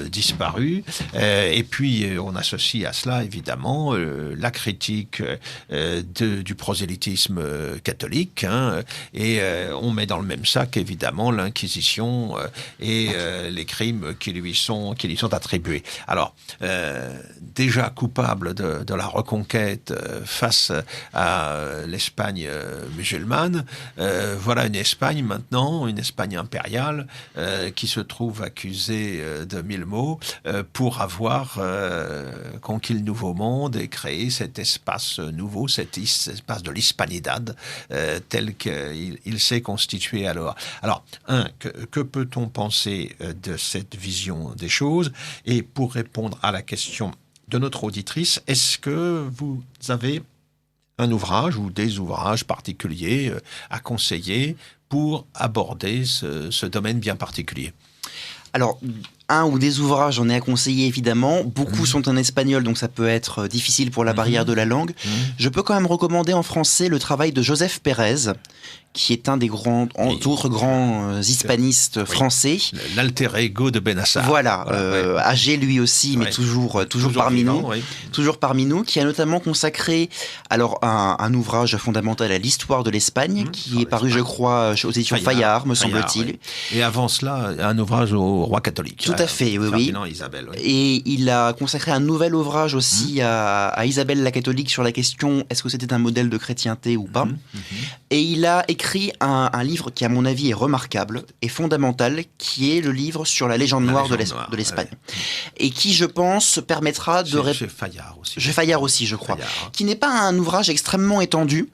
disparu. Et puis on associe à cela évidemment la critique du prosélytisme catholique, et on met dans le même sac évidemment l'Inquisition et les crimes qui lui sont attribués. Alors, déjà coupable de la reconquête face à l'Espagne musulmane, voilà une Espagne maintenant, une Espagne impériale, qui se trouve accusée de mille maux pour avoir conquis le Nouveau Monde et créé cet espace nouveau, cet espace de l'Hispanidad, tel qu'il s'est constitué alors. Alors, que peut-on penser de cette vision des choses ? Et pour répondre à la question de notre auditrice, est-ce que vous avez un ouvrage ou des ouvrages particuliers à conseiller pour aborder ce domaine bien particulier ? Alors, un ou des ouvrages, j'en ai à conseiller évidemment. Beaucoup sont en espagnol, donc ça peut être difficile pour la barrière de la langue. Je peux quand même recommander en français le travail de Joseph Pérez, qui est un des autres grands hispanistes français. L'alter ego de Benassar. Voilà, âgé lui aussi, mais toujours parmi vivant, nous. Toujours parmi nous, qui a notamment consacré alors un ouvrage fondamental à l'histoire de l'Espagne, qui est paru, je crois, aux éditions Fayard, me semble-t-il. Oui. Et avant cela, un ouvrage au roi catholique. Tout à fait, oui. Ferdinand et Isabelle. Oui. Et il a consacré un nouvel ouvrage aussi à Isabelle la catholique sur la question est-ce que c'était un modèle de chrétienté ou pas. Et il a écrit un livre qui, à mon avis, est remarquable et fondamental, qui est le livre sur la légende noire de l'Espagne. Et qui, je pense, permettra de... Chez Fayard aussi. Chez Fayard aussi, je crois. Fayard. Qui n'est pas un ouvrage extrêmement étendu,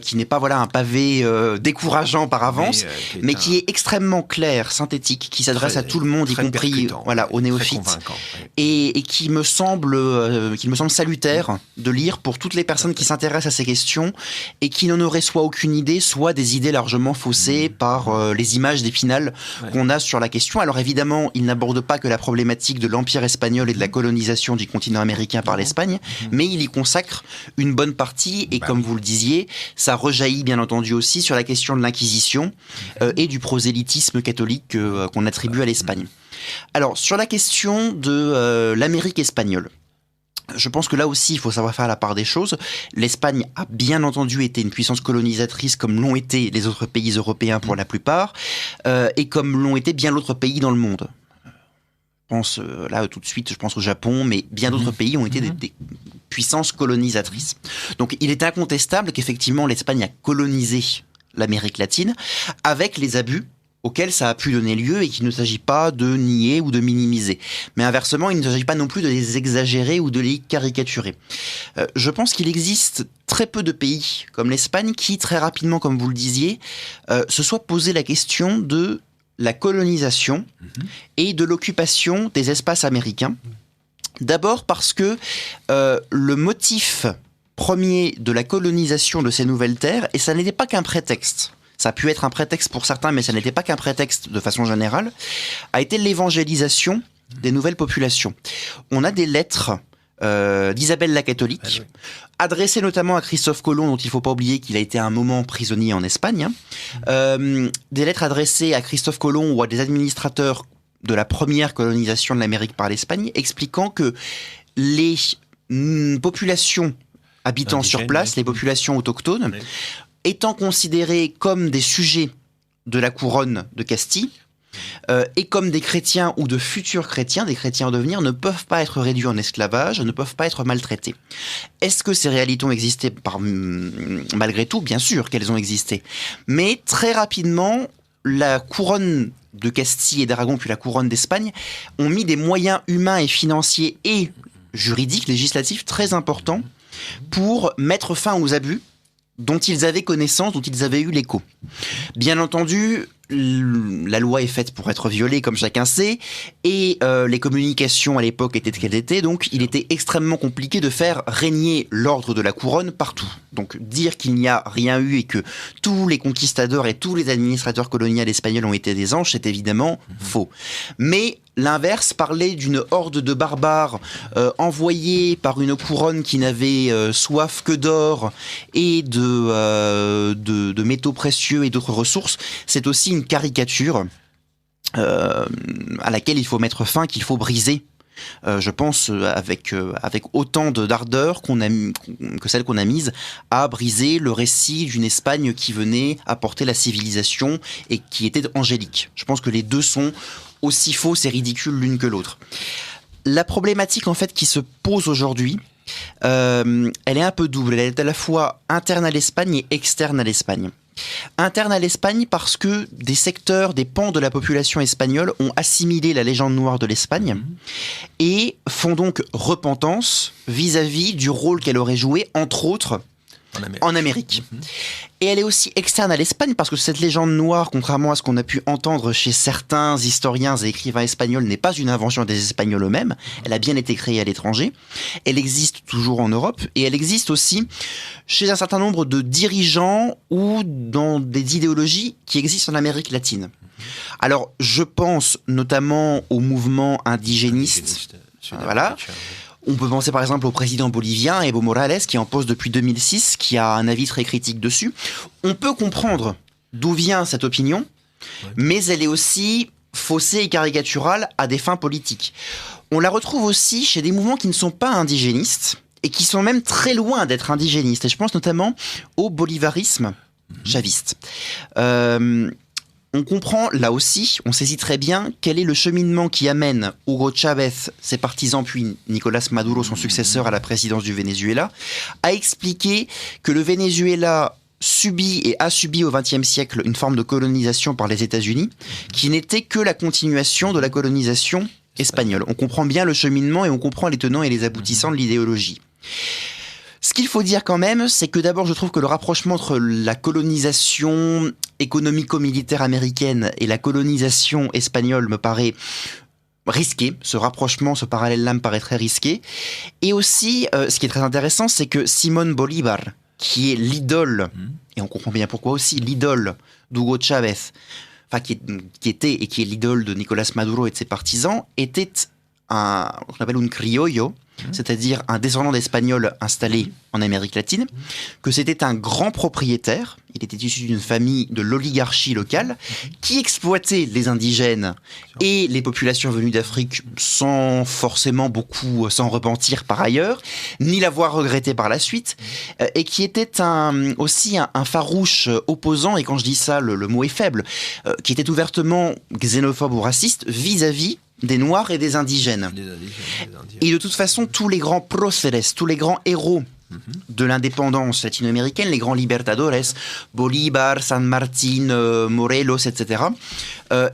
qui n'est pas un pavé décourageant par avance, mais qui est extrêmement clair, synthétique, qui s'adresse à tout le monde, y compris aux néophytes. Et qui me semble salutaire de lire pour toutes les personnes qui s'intéressent à ces questions et qui n'en auraient soit aucune idée, soit des idées largement faussées par les images d'Épinal qu'on a sur la question. Alors évidemment, il n'aborde pas que la problématique de l'Empire espagnol et de la colonisation du continent américain par l'Espagne, mais il y consacre une bonne partie et comme vous le disiez, ça rejaillit bien entendu aussi sur la question de l'Inquisition et du prosélytisme catholique qu'on attribue à l'Espagne. Alors, sur la question de l'Amérique espagnole, je pense que là aussi, il faut savoir faire la part des choses. L'Espagne a bien entendu été une puissance colonisatrice comme l'ont été les autres pays européens pour la plupart, et comme l'ont été bien d'autres pays dans le monde. Je pense, là tout de suite, je pense au Japon, mais bien d'autres pays ont été des puissances colonisatrices. Donc il est incontestable qu'effectivement l'Espagne a colonisé l'Amérique latine avec les abus auxquels ça a pu donner lieu et qu'il ne s'agit pas de nier ou de minimiser. Mais inversement, il ne s'agit pas non plus de les exagérer ou de les caricaturer. Je pense qu'il existe très peu de pays comme l'Espagne qui, très rapidement, comme vous le disiez, se soient posé la question de la colonisation et de l'occupation des espaces américains. D'abord parce que le motif premier de la colonisation de ces nouvelles terres, et ça n'était pas qu'un prétexte, ça a pu être un prétexte pour certains, mais ça n'était pas qu'un prétexte de façon générale, a été l'évangélisation des nouvelles populations. On a des lettres d'Isabelle la catholique, adressées notamment à Christophe Colomb, dont il ne faut pas oublier qu'il a été à un moment prisonnier en Espagne, des lettres adressées à Christophe Colomb ou à des administrateurs de la première colonisation de l'Amérique par l'Espagne, expliquant que les populations habitant sur place, les populations autochtones, étant considérées comme des sujets de la couronne de Castille, et comme des chrétiens ou de futurs chrétiens, des chrétiens en devenir, ne peuvent pas être réduits en esclavage, ne peuvent pas être maltraités. Est-ce que ces réalités ont existé malgré tout? Bien sûr qu'elles ont existé. Mais très rapidement, la couronne de Castille et d'Aragon, puis la couronne d'Espagne, ont mis des moyens humains et financiers et juridiques, législatifs très importants pour mettre fin aux abus dont ils avaient connaissance, dont ils avaient eu l'écho. Bien entendu, la loi est faite pour être violée, comme chacun sait, et les communications à l'époque étaient ce qu'elles étaient, donc il était extrêmement compliqué de faire régner l'ordre de la couronne partout. Donc dire qu'il n'y a rien eu et que tous les conquistadors et tous les administrateurs coloniaux espagnols ont été des anges, c'est évidemment faux. Mais l'inverse, parler d'une horde de barbares envoyés par une couronne qui n'avait soif que d'or et de métaux précieux et d'autres ressources, c'est aussi une caricature à laquelle il faut mettre fin, qu'il faut briser. Je pense avec autant d'ardeur que celle qu'on a mise à briser le récit d'une Espagne qui venait apporter la civilisation et qui était angélique. Je pense que les deux sont aussi fausses et ridicules l'une que l'autre. La problématique en fait qui se pose aujourd'hui, elle est un peu double. Elle est à la fois interne à l'Espagne et externe à l'Espagne. Interne à l'Espagne parce que des secteurs, des pans de la population espagnole ont assimilé la légende noire de l'Espagne et font donc repentance vis-à-vis du rôle qu'elle aurait joué, entre autres, en Amérique. Et elle est aussi externe à l'Espagne parce que cette légende noire, contrairement à ce qu'on a pu entendre chez certains historiens et écrivains espagnols, n'est pas une invention des Espagnols eux-mêmes. Elle a bien été créée à l'étranger. Elle existe toujours en Europe et elle existe aussi chez un certain nombre de dirigeants ou dans des idéologies qui existent en Amérique latine. Alors, je pense notamment au mouvement indigéniste. Voilà. On peut penser par exemple au président bolivien Evo Morales qui est en poste depuis 2006, qui a un avis très critique dessus. On peut comprendre d'où vient cette opinion, mais elle est aussi faussée et caricaturale à des fins politiques. On la retrouve aussi chez des mouvements qui ne sont pas indigénistes et qui sont même très loin d'être indigénistes. Et je pense notamment au bolivarisme chaviste. On comprend, là aussi, on saisit très bien quel est le cheminement qui amène Hugo Chávez, ses partisans, puis Nicolás Maduro, son successeur à la présidence du Venezuela, à expliquer que le Venezuela subit et a subi au XXe siècle une forme de colonisation par les États-Unis, qui n'était que la continuation de la colonisation espagnole. On comprend bien le cheminement et on comprend les tenants et les aboutissants de l'idéologie. Ce qu'il faut dire quand même, c'est que d'abord, je trouve que le rapprochement entre la colonisation économico-militaire américaine et la colonisation espagnole me paraît risqué. Ce rapprochement, ce parallèle-là me paraît très risqué. Et aussi, ce qui est très intéressant, c'est que Simón Bolívar, qui est l'idole, et on comprend bien pourquoi aussi, l'idole d'Hugo Chávez, enfin qui était et qui est l'idole de Nicolás Maduro et de ses partisans, était ce qu'on appelle un criollo, c'est-à-dire un descendant d'Espagnols installé en Amérique latine, que c'était un grand propriétaire, il était issu d'une famille de l'oligarchie locale, qui exploitait les indigènes et les populations venues d'Afrique sans forcément beaucoup s'en repentir par ailleurs, ni l'avoir regretté par la suite, et qui était aussi un farouche opposant, et quand je dis ça, le mot est faible, qui était ouvertement xénophobe ou raciste vis-à-vis des Noirs et des indigènes. Et de toute façon, tous les grands próceres, tous les grands héros de l'indépendance latino-américaine, les grands libertadores, Bolívar, San Martín, Morelos, etc.,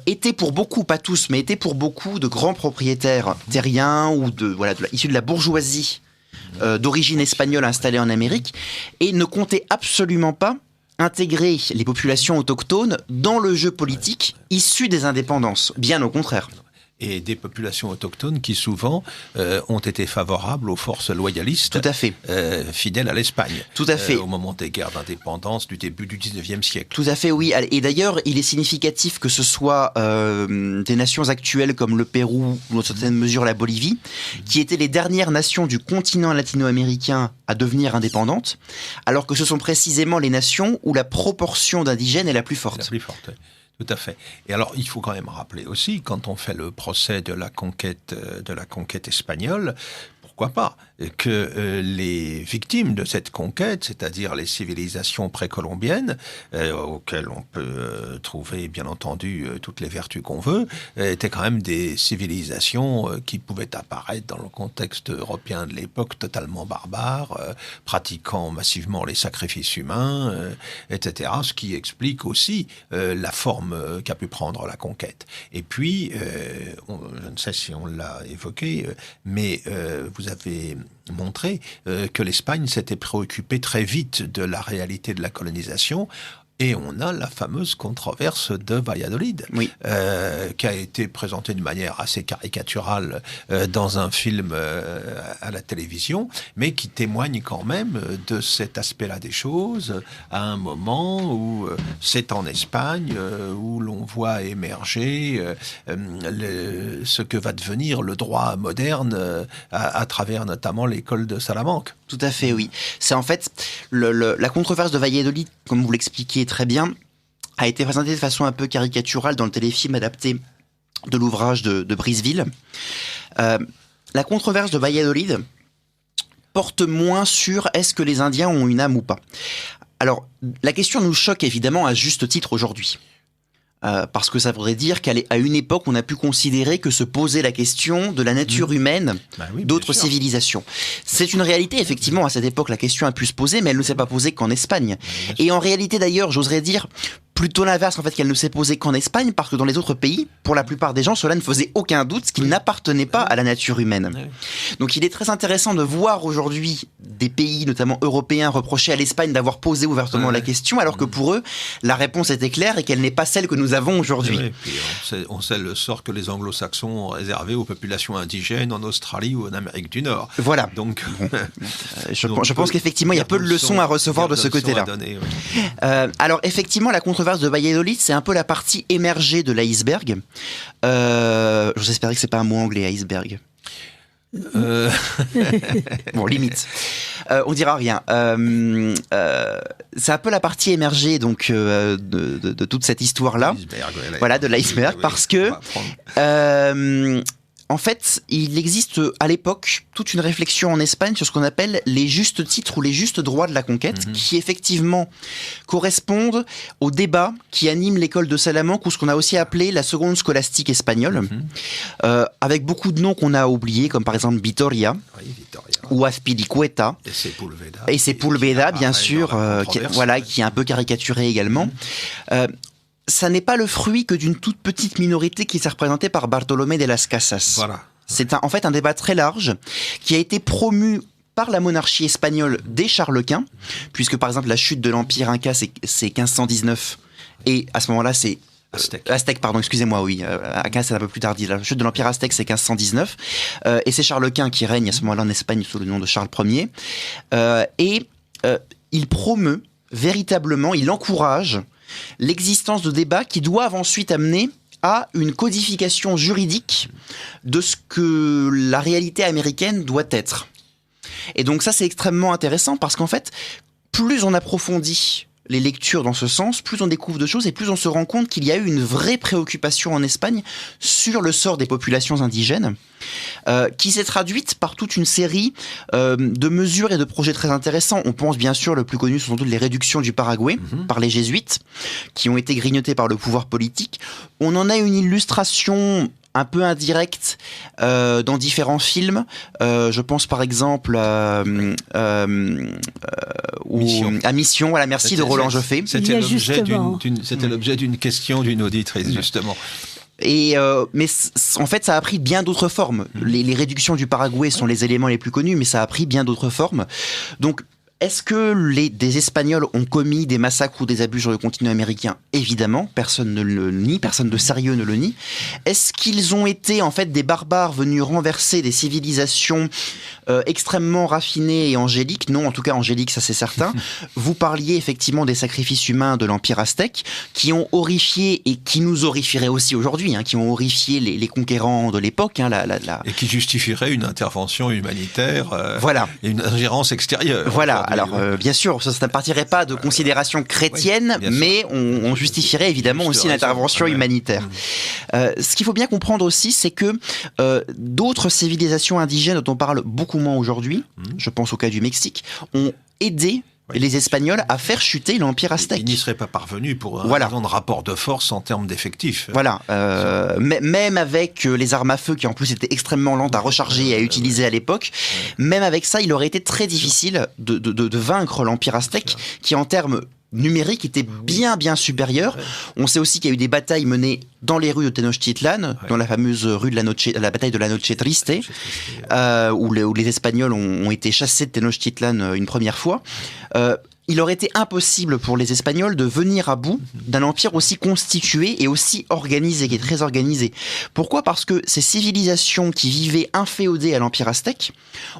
étaient pour beaucoup, pas tous, mais étaient pour beaucoup de grands propriétaires terriens ou issus de la bourgeoisie d'origine espagnole installée en Amérique, et ne comptaient absolument pas intégrer les populations autochtones dans le jeu politique issu des indépendances. Bien au contraire. Et des populations autochtones qui souvent ont été favorables aux forces loyalistes. Tout à fait. Fidèles à l'Espagne. Tout à fait. Au moment des guerres d'indépendance du début du 19e siècle. Tout à fait, oui. Et d'ailleurs, il est significatif que ce soit des nations actuelles comme le Pérou ou dans certaines mesures la Bolivie, qui étaient les dernières nations du continent latino-américain à devenir indépendantes, alors que ce sont précisément les nations où la proportion d'indigènes est la plus forte. La plus forte, oui. Tout à fait. Et alors, il faut quand même rappeler aussi, quand on fait le procès de la conquête espagnole, pourquoi pas, que les victimes de cette conquête, c'est-à-dire les civilisations précolombiennes, auxquelles on peut trouver, bien entendu, toutes les vertus qu'on veut, étaient quand même des civilisations qui pouvaient apparaître dans le contexte européen de l'époque totalement barbares, pratiquant massivement les sacrifices humains, etc., ce qui explique aussi la forme qu'a pu prendre la conquête. Et puis, je ne sais si on l'a évoqué, mais vous avez montré que l'Espagne s'était préoccupée très vite de la réalité de la colonisation. Et on a la fameuse controverse de Valladolid, oui. Qui a été présentée de manière assez caricaturale dans un film à la télévision, mais qui témoigne quand même de cet aspect-là des choses, à un moment où c'est en Espagne, où l'on voit émerger ce que va devenir le droit moderne à travers notamment l'école de Salamanque. Tout à fait, oui. C'est en fait la controverse de Valladolid, comme vous l'expliquiez très bien, a été présentée de façon un peu caricaturale dans le téléfilm adapté de l'ouvrage de Briseville. La controverse de Valladolid porte moins sur est-ce que les Indiens ont une âme ou pas. Alors, la question nous choque évidemment à juste titre aujourd'hui. Parce que ça voudrait dire qu'à une époque, on a pu considérer que se posait la question de la nature humaine d'autres civilisations. C'est une réalité, effectivement, à cette époque, la question a pu se poser, mais elle ne s'est pas posée qu'en Espagne. Et en réalité, d'ailleurs, j'oserais dire plutôt l'inverse, en fait, qu'elle ne s'est posée qu'en Espagne, parce que dans les autres pays, pour la plupart des gens, cela ne faisait aucun doute qu'ils n'appartenaient pas à la nature humaine. Donc il est très intéressant de voir aujourd'hui des pays, notamment européens, reprocher à l'Espagne d'avoir posé ouvertement la question, alors que pour eux, la réponse était claire et qu'elle n'est pas celle que nous avons aujourd'hui. On sait le sort que les anglo-saxons ont réservé aux populations indigènes en Australie ou en Amérique du Nord. Voilà. Donc, je pense qu'effectivement, il y a peu de leçons à recevoir de ce côté-là. Alors effectivement, la controverse province de Valladolid, c'est un peu la partie émergée de l'iceberg. J'ose espérer que c'est pas un mot anglais, iceberg. Bon, limite. On dira rien. C'est un peu la partie émergée donc de toute cette histoire-là. Voilà, de l'iceberg, parce que en fait, il existe à l'époque toute une réflexion en Espagne sur ce qu'on appelle les justes titres ou les justes droits de la conquête, qui effectivement correspondent au débat qui anime l'école de Salamanque, ou ce qu'on a aussi appelé la seconde scolastique espagnole, avec beaucoup de noms qu'on a oubliés, comme par exemple Vitoria, ou Azpilicueta, et Sepúlveda, bien sûr, qui est un peu caricaturé également. Ça n'est pas le fruit que d'une toute petite minorité qui s'est représentée par Bartolomé de las Casas. Voilà. C'est en fait un débat très large qui a été promu par la monarchie espagnole dès Charles Quint, puisque par exemple la chute de l'Empire Inca c'est 1519, et à ce moment-là c'est Aztèque, pardon, excusez-moi, oui. Inca, c'est un peu plus tardif. La chute de l'Empire aztèque, c'est 1519. Et c'est Charles Quint qui règne à ce moment-là en Espagne sous le nom de Charles Ier. Il promeut véritablement, il encourage l'existence de débats qui doivent ensuite amener à une codification juridique de ce que la réalité américaine doit être. Et donc ça, c'est extrêmement intéressant parce qu'en fait, plus on approfondit les lectures dans ce sens, plus on découvre de choses et plus on se rend compte qu'il y a eu une vraie préoccupation en Espagne sur le sort des populations indigènes, qui s'est traduite par toute une série de mesures et de projets très intéressants. On pense bien sûr, le plus connu sont sans doute les réductions du Paraguay par les jésuites, qui ont été grignotées par le pouvoir politique. On en a une illustration un peu indirect dans différents films. Je pense par exemple à Mission. Voilà, merci de Roland Joffé. C'était l'objet d'une question d'une auditrice, justement. Mais en fait, ça a pris bien d'autres formes. Les réductions du Paraguay sont les éléments les plus connus, mais ça a pris bien d'autres formes. Donc, est-ce que des Espagnols ont commis des massacres ou des abus sur le continent américain ? Évidemment, personne ne le nie, personne de sérieux ne le nie. Est-ce qu'ils ont été en fait des barbares venus renverser des civilisations extrêmement raffinées et angéliques ? Non, en tout cas angéliques, ça c'est certain. Vous parliez effectivement des sacrifices humains de l'Empire aztèque, qui ont horrifié et qui nous horrifieraient aussi aujourd'hui, qui ont horrifié les conquérants de l'époque. Et qui justifieraient une intervention humanitaire, voilà. Et une ingérence extérieure. Voilà. Alors, bien sûr, ça ne partirait pas de considérations chrétiennes, mais on justifierait évidemment aussi l'intervention humanitaire. Ce qu'il faut bien comprendre aussi, c'est que d'autres civilisations indigènes dont on parle beaucoup moins aujourd'hui, je pense au cas du Mexique, ont aidé les Espagnols à faire chuter l'Empire aztèque. Ils n'y seraient pas parvenus pour un raison de rapport de force en termes d'effectifs. Voilà. Même avec les armes à feu, qui en plus étaient extrêmement lentes à recharger et à utiliser à l'époque, même avec ça, il aurait été très difficile de vaincre l'Empire aztèque, qui en termes numérique était bien supérieur. On sait aussi qu'il y a eu des batailles menées dans les rues de Tenochtitlan, dans la fameuse rue de la bataille de la Noche Triste, où les Espagnols ont été chassés de Tenochtitlan une première fois. Il aurait été impossible pour les Espagnols de venir à bout d'un empire aussi constitué et aussi organisé, qui est très organisé. Pourquoi ? Parce que ces civilisations qui vivaient inféodées à l'Empire aztèque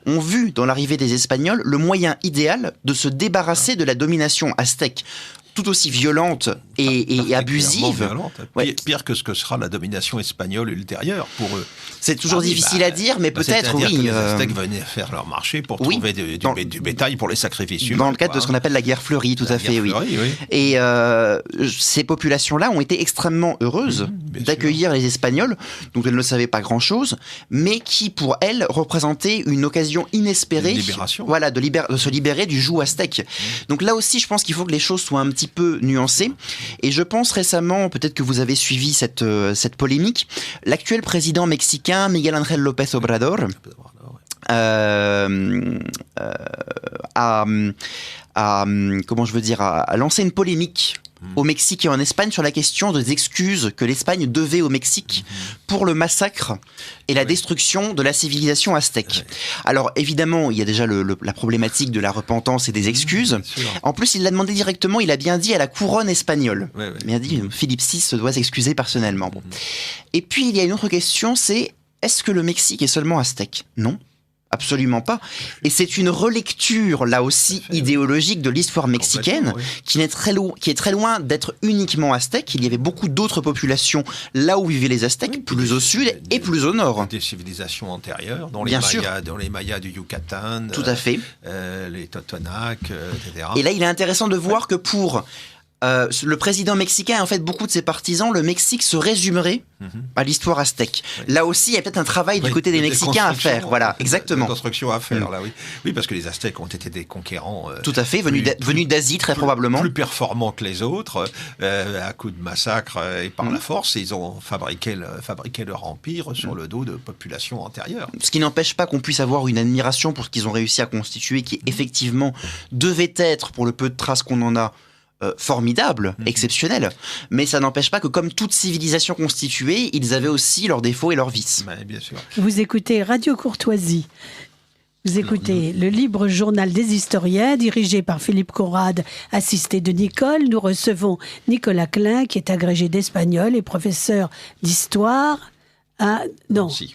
ont vu dans l'arrivée des Espagnols le moyen idéal de se débarrasser de la domination aztèque, tout aussi violente et abusive. Violente. Pire que ce que sera la domination espagnole ultérieure pour eux. C'est toujours difficile à dire, mais peut-être, oui. Que les Aztèques venaient faire leur marché pour trouver du bétail pour les sacrifices humains. Dans le cadre de ce qu'on appelle la guerre fleurie, tout à fait, oui. Et ces populations-là ont été extrêmement heureuses d'accueillir les Espagnols, dont elles ne savaient pas grand-chose, mais qui, pour elles, représentaient une occasion inespérée de se libérer du joug aztèque. Donc là aussi, je pense qu'il faut que les choses soient un petit peu nuancées. Et je pense récemment, peut-être que vous avez suivi cette polémique, l'actuel président mexicain Miguel Ángel López Obrador a lancé une polémique au Mexique et en Espagne sur la question des excuses que l'Espagne devait au Mexique pour le massacre et la destruction de la civilisation aztèque. Alors évidemment, il y a déjà la problématique de la repentance et des excuses. En plus, il l'a demandé directement, il a bien dit à la couronne espagnole. Il a dit Philippe VI se doit s'excuser personnellement. Et puis il y a une autre question, c'est est-ce que le Mexique est seulement aztèque ? Non. Absolument pas. Et c'est une relecture, là aussi, idéologique de l'histoire mexicaine, oui. qui est très loin d'être uniquement aztèque. Il y avait beaucoup d'autres populations là où vivaient les Aztèques, plus au sud et plus au nord. Des civilisations antérieures, dont Bien les Mayas du Yucatan, Tout à fait. les Totonacs, etc. Et là, il est intéressant de voir que pour le président mexicain et en fait beaucoup de ses partisans, le Mexique se résumerait à l'histoire aztèque. Oui. Là aussi, il y a peut-être un travail du côté des Mexicains à faire. Voilà, exactement. Une construction à faire, là, oui. Oui, parce que les Aztèques ont été des conquérants. Tout à fait, venus d'Asie très probablement. Plus performants que les autres, à coups de massacres et par la force, ils ont fabriqué leur empire sur le dos de populations antérieures. Ce qui n'empêche pas qu'on puisse avoir une admiration pour ce qu'ils ont réussi à constituer, qui effectivement devait être, pour le peu de traces qu'on en a, formidable, exceptionnel. Mais ça n'empêche pas que, comme toute civilisation constituée, ils avaient aussi leurs défauts et leurs vices. Mais bien sûr. Vous écoutez Radio Courtoisie. Vous écoutez le libre journal des historiens, dirigé par Philippe Conrad, assisté de Nicole. Nous recevons Nicolas Klein, qui est agrégé d'espagnol et professeur d'histoire.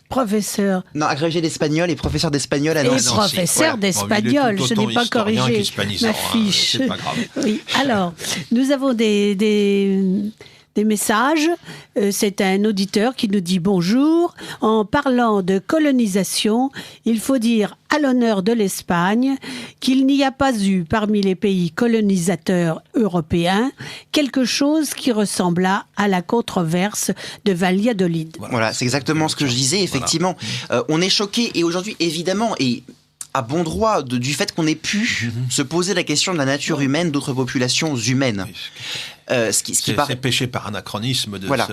Professeur. Non, agrégé d'espagnol et professeur d'espagnol à Et Nancy. professeur d'espagnol, je n'ai pas corrigé ma fiche. C'est pas grave. Oui. Alors, nous avons des messages. C'est un auditeur qui nous dit bonjour. En parlant de colonisation, il faut dire à l'honneur de l'Espagne qu'il n'y a pas eu parmi les pays colonisateurs européens quelque chose qui ressembla à la controverse de Valladolid. Voilà, c'est exactement ce que je disais. Effectivement, on est choqué et aujourd'hui, évidemment, et à bon droit du fait qu'on ait pu se poser la question de la nature humaine d'autres populations humaines. C'est péché par anachronisme de voilà.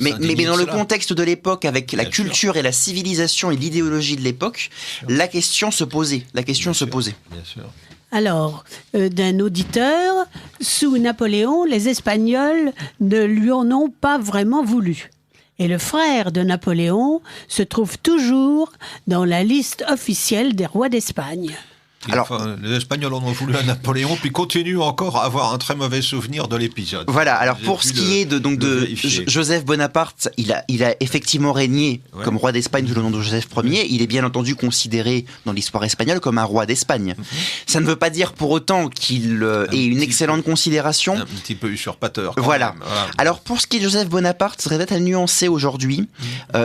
Mais dans le contexte de l'époque, avec la culture et la civilisation et l'idéologie de l'époque, la question se posait. Bien sûr. Alors, d'un auditeur, sous Napoléon, les Espagnols ne lui en ont pas vraiment voulu. Et le frère de Napoléon se trouve toujours dans la liste officielle des rois d'Espagne. Alors, les Espagnols en ont voulu à Napoléon, puis continuent encore à avoir un très mauvais souvenir de l'épisode. Voilà, alors pour ce qui est de Joseph Bonaparte, il a effectivement régné comme roi d'Espagne sous le nom de Joseph Ier. Il est bien entendu considéré dans l'histoire espagnole comme un roi d'Espagne. Ça ne veut pas dire pour autant qu'il ait une excellente considération. Un petit peu usurpateur. Voilà. Alors pour ce qui est de Joseph Bonaparte, ce serait peut-être à nuancer aujourd'hui.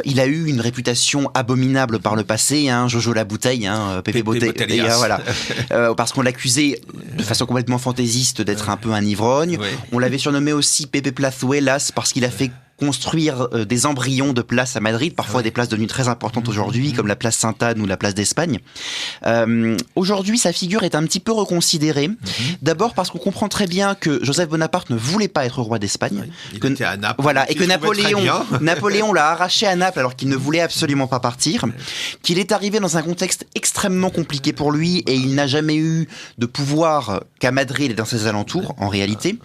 Il a eu une réputation abominable par le passé, Jojo la bouteille, Pépé Botella, voilà. Parce qu'on l'accusait de façon complètement fantaisiste d'être un peu un ivrogne. Oui. On l'avait surnommé aussi Pepe Plazuelas parce qu'il a fait construire des embryons de places à Madrid, parfois des places devenues très importantes aujourd'hui, comme la place Sainte-Anne ou la place d'Espagne. Aujourd'hui, sa figure est un petit peu reconsidérée. D'abord parce qu'on comprend très bien que Joseph Bonaparte ne voulait pas être roi d'Espagne. Il était à Naples. Voilà, et que Napoléon l'a arraché à Naples alors qu'il ne voulait absolument pas partir. Qu'il est arrivé dans un contexte extrêmement compliqué pour lui et il n'a jamais eu de pouvoir qu'à Madrid et dans ses alentours, en réalité.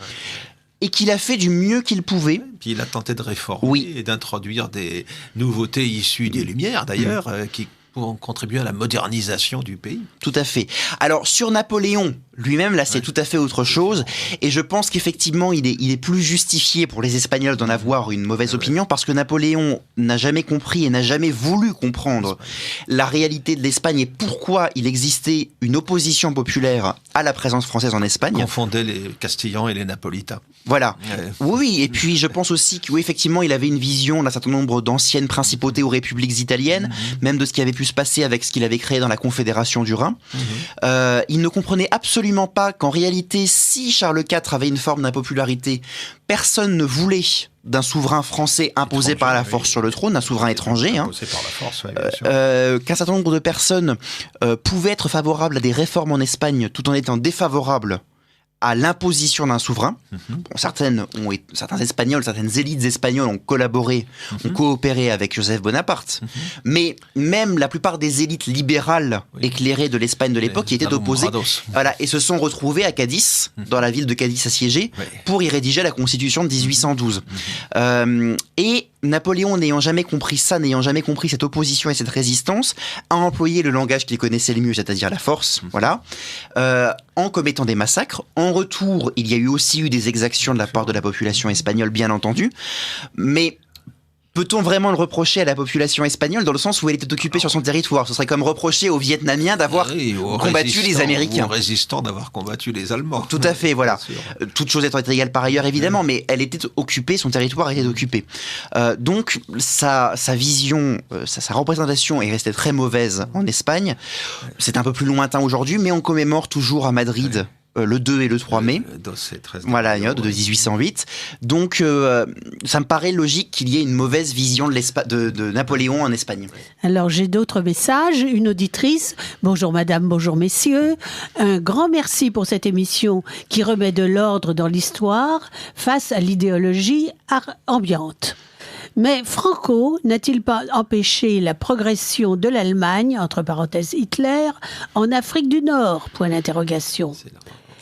Et qu'il a fait du mieux qu'il pouvait. Puis il a tenté de réformer et d'introduire des nouveautés issues des Lumières, d'ailleurs, qui ont contribué à la modernisation du pays. Tout à fait. Alors, sur Napoléon lui-même, là, c'est tout à fait autre chose. Et je pense qu'effectivement, il est plus justifié pour les Espagnols d'en avoir une mauvaise opinion parce que Napoléon n'a jamais compris et n'a jamais voulu comprendre la réalité de l'Espagne et pourquoi il existait une opposition populaire à la présence française en Espagne. Il confondait les Castillans et les Napolitains. Voilà. Oui, et puis je pense aussi qu'effectivement, il avait une vision d'un certain nombre d'anciennes principautés ou républiques italiennes, même de ce qui avait pu se passer avec ce qu'il avait créé dans la Confédération du Rhin. Il ne comprenait absolument pas qu'en réalité, si Charles IV avait une forme d'impopularité, personne ne voulait d'un souverain français imposé par la force sur le trône, d'un souverain étranger. Imposé par la force, bien sûr. Qu'un certain nombre de personnes pouvaient être favorables à des réformes en Espagne tout en étant défavorables à l'imposition d'un souverain. Bon, certains Espagnols, certaines élites espagnoles ont collaboré, ont coopéré avec Joseph Bonaparte. Mais même la plupart des élites libérales éclairées de l'Espagne de l'époque qui étaient opposées, voilà, et se sont retrouvées à Cadiz, dans la ville de Cadiz assiégée, pour y rédiger la Constitution de 1812. Et Napoléon, n'ayant jamais compris ça, n'ayant jamais compris cette opposition et cette résistance, a employé le langage qu'il connaissait le mieux, c'est-à-dire la force, voilà, en commettant des massacres. En retour, il y a eu aussi des exactions de la part de la population espagnole, bien entendu, mais peut-on vraiment le reprocher à la population espagnole dans le sens où elle était occupée sur son territoire? Ce serait comme reprocher aux Vietnamiens d'avoir combattu les Américains. Aux résistants d'avoir combattu les Allemands. Tout à fait, voilà. Toutes choses étant égales par ailleurs, évidemment, mais elle était occupée, son territoire était occupé. Donc, sa vision, sa représentation est restée très mauvaise en Espagne. C'est un peu plus lointain aujourd'hui, mais on commémore toujours à Madrid le 2 et le 3 mai. Voilà, de 1808. Donc, ça me paraît logique qu'il y ait une mauvaise vision de Napoléon en Espagne. Alors, j'ai d'autres messages. Une auditrice. Bonjour madame, bonjour messieurs. Un grand merci pour cette émission qui remet de l'ordre dans l'histoire face à l'idéologie ambiante. Mais Franco n'a-t-il pas empêché la progression de l'Allemagne, entre parenthèses Hitler, en Afrique du Nord? Point d'interrogation.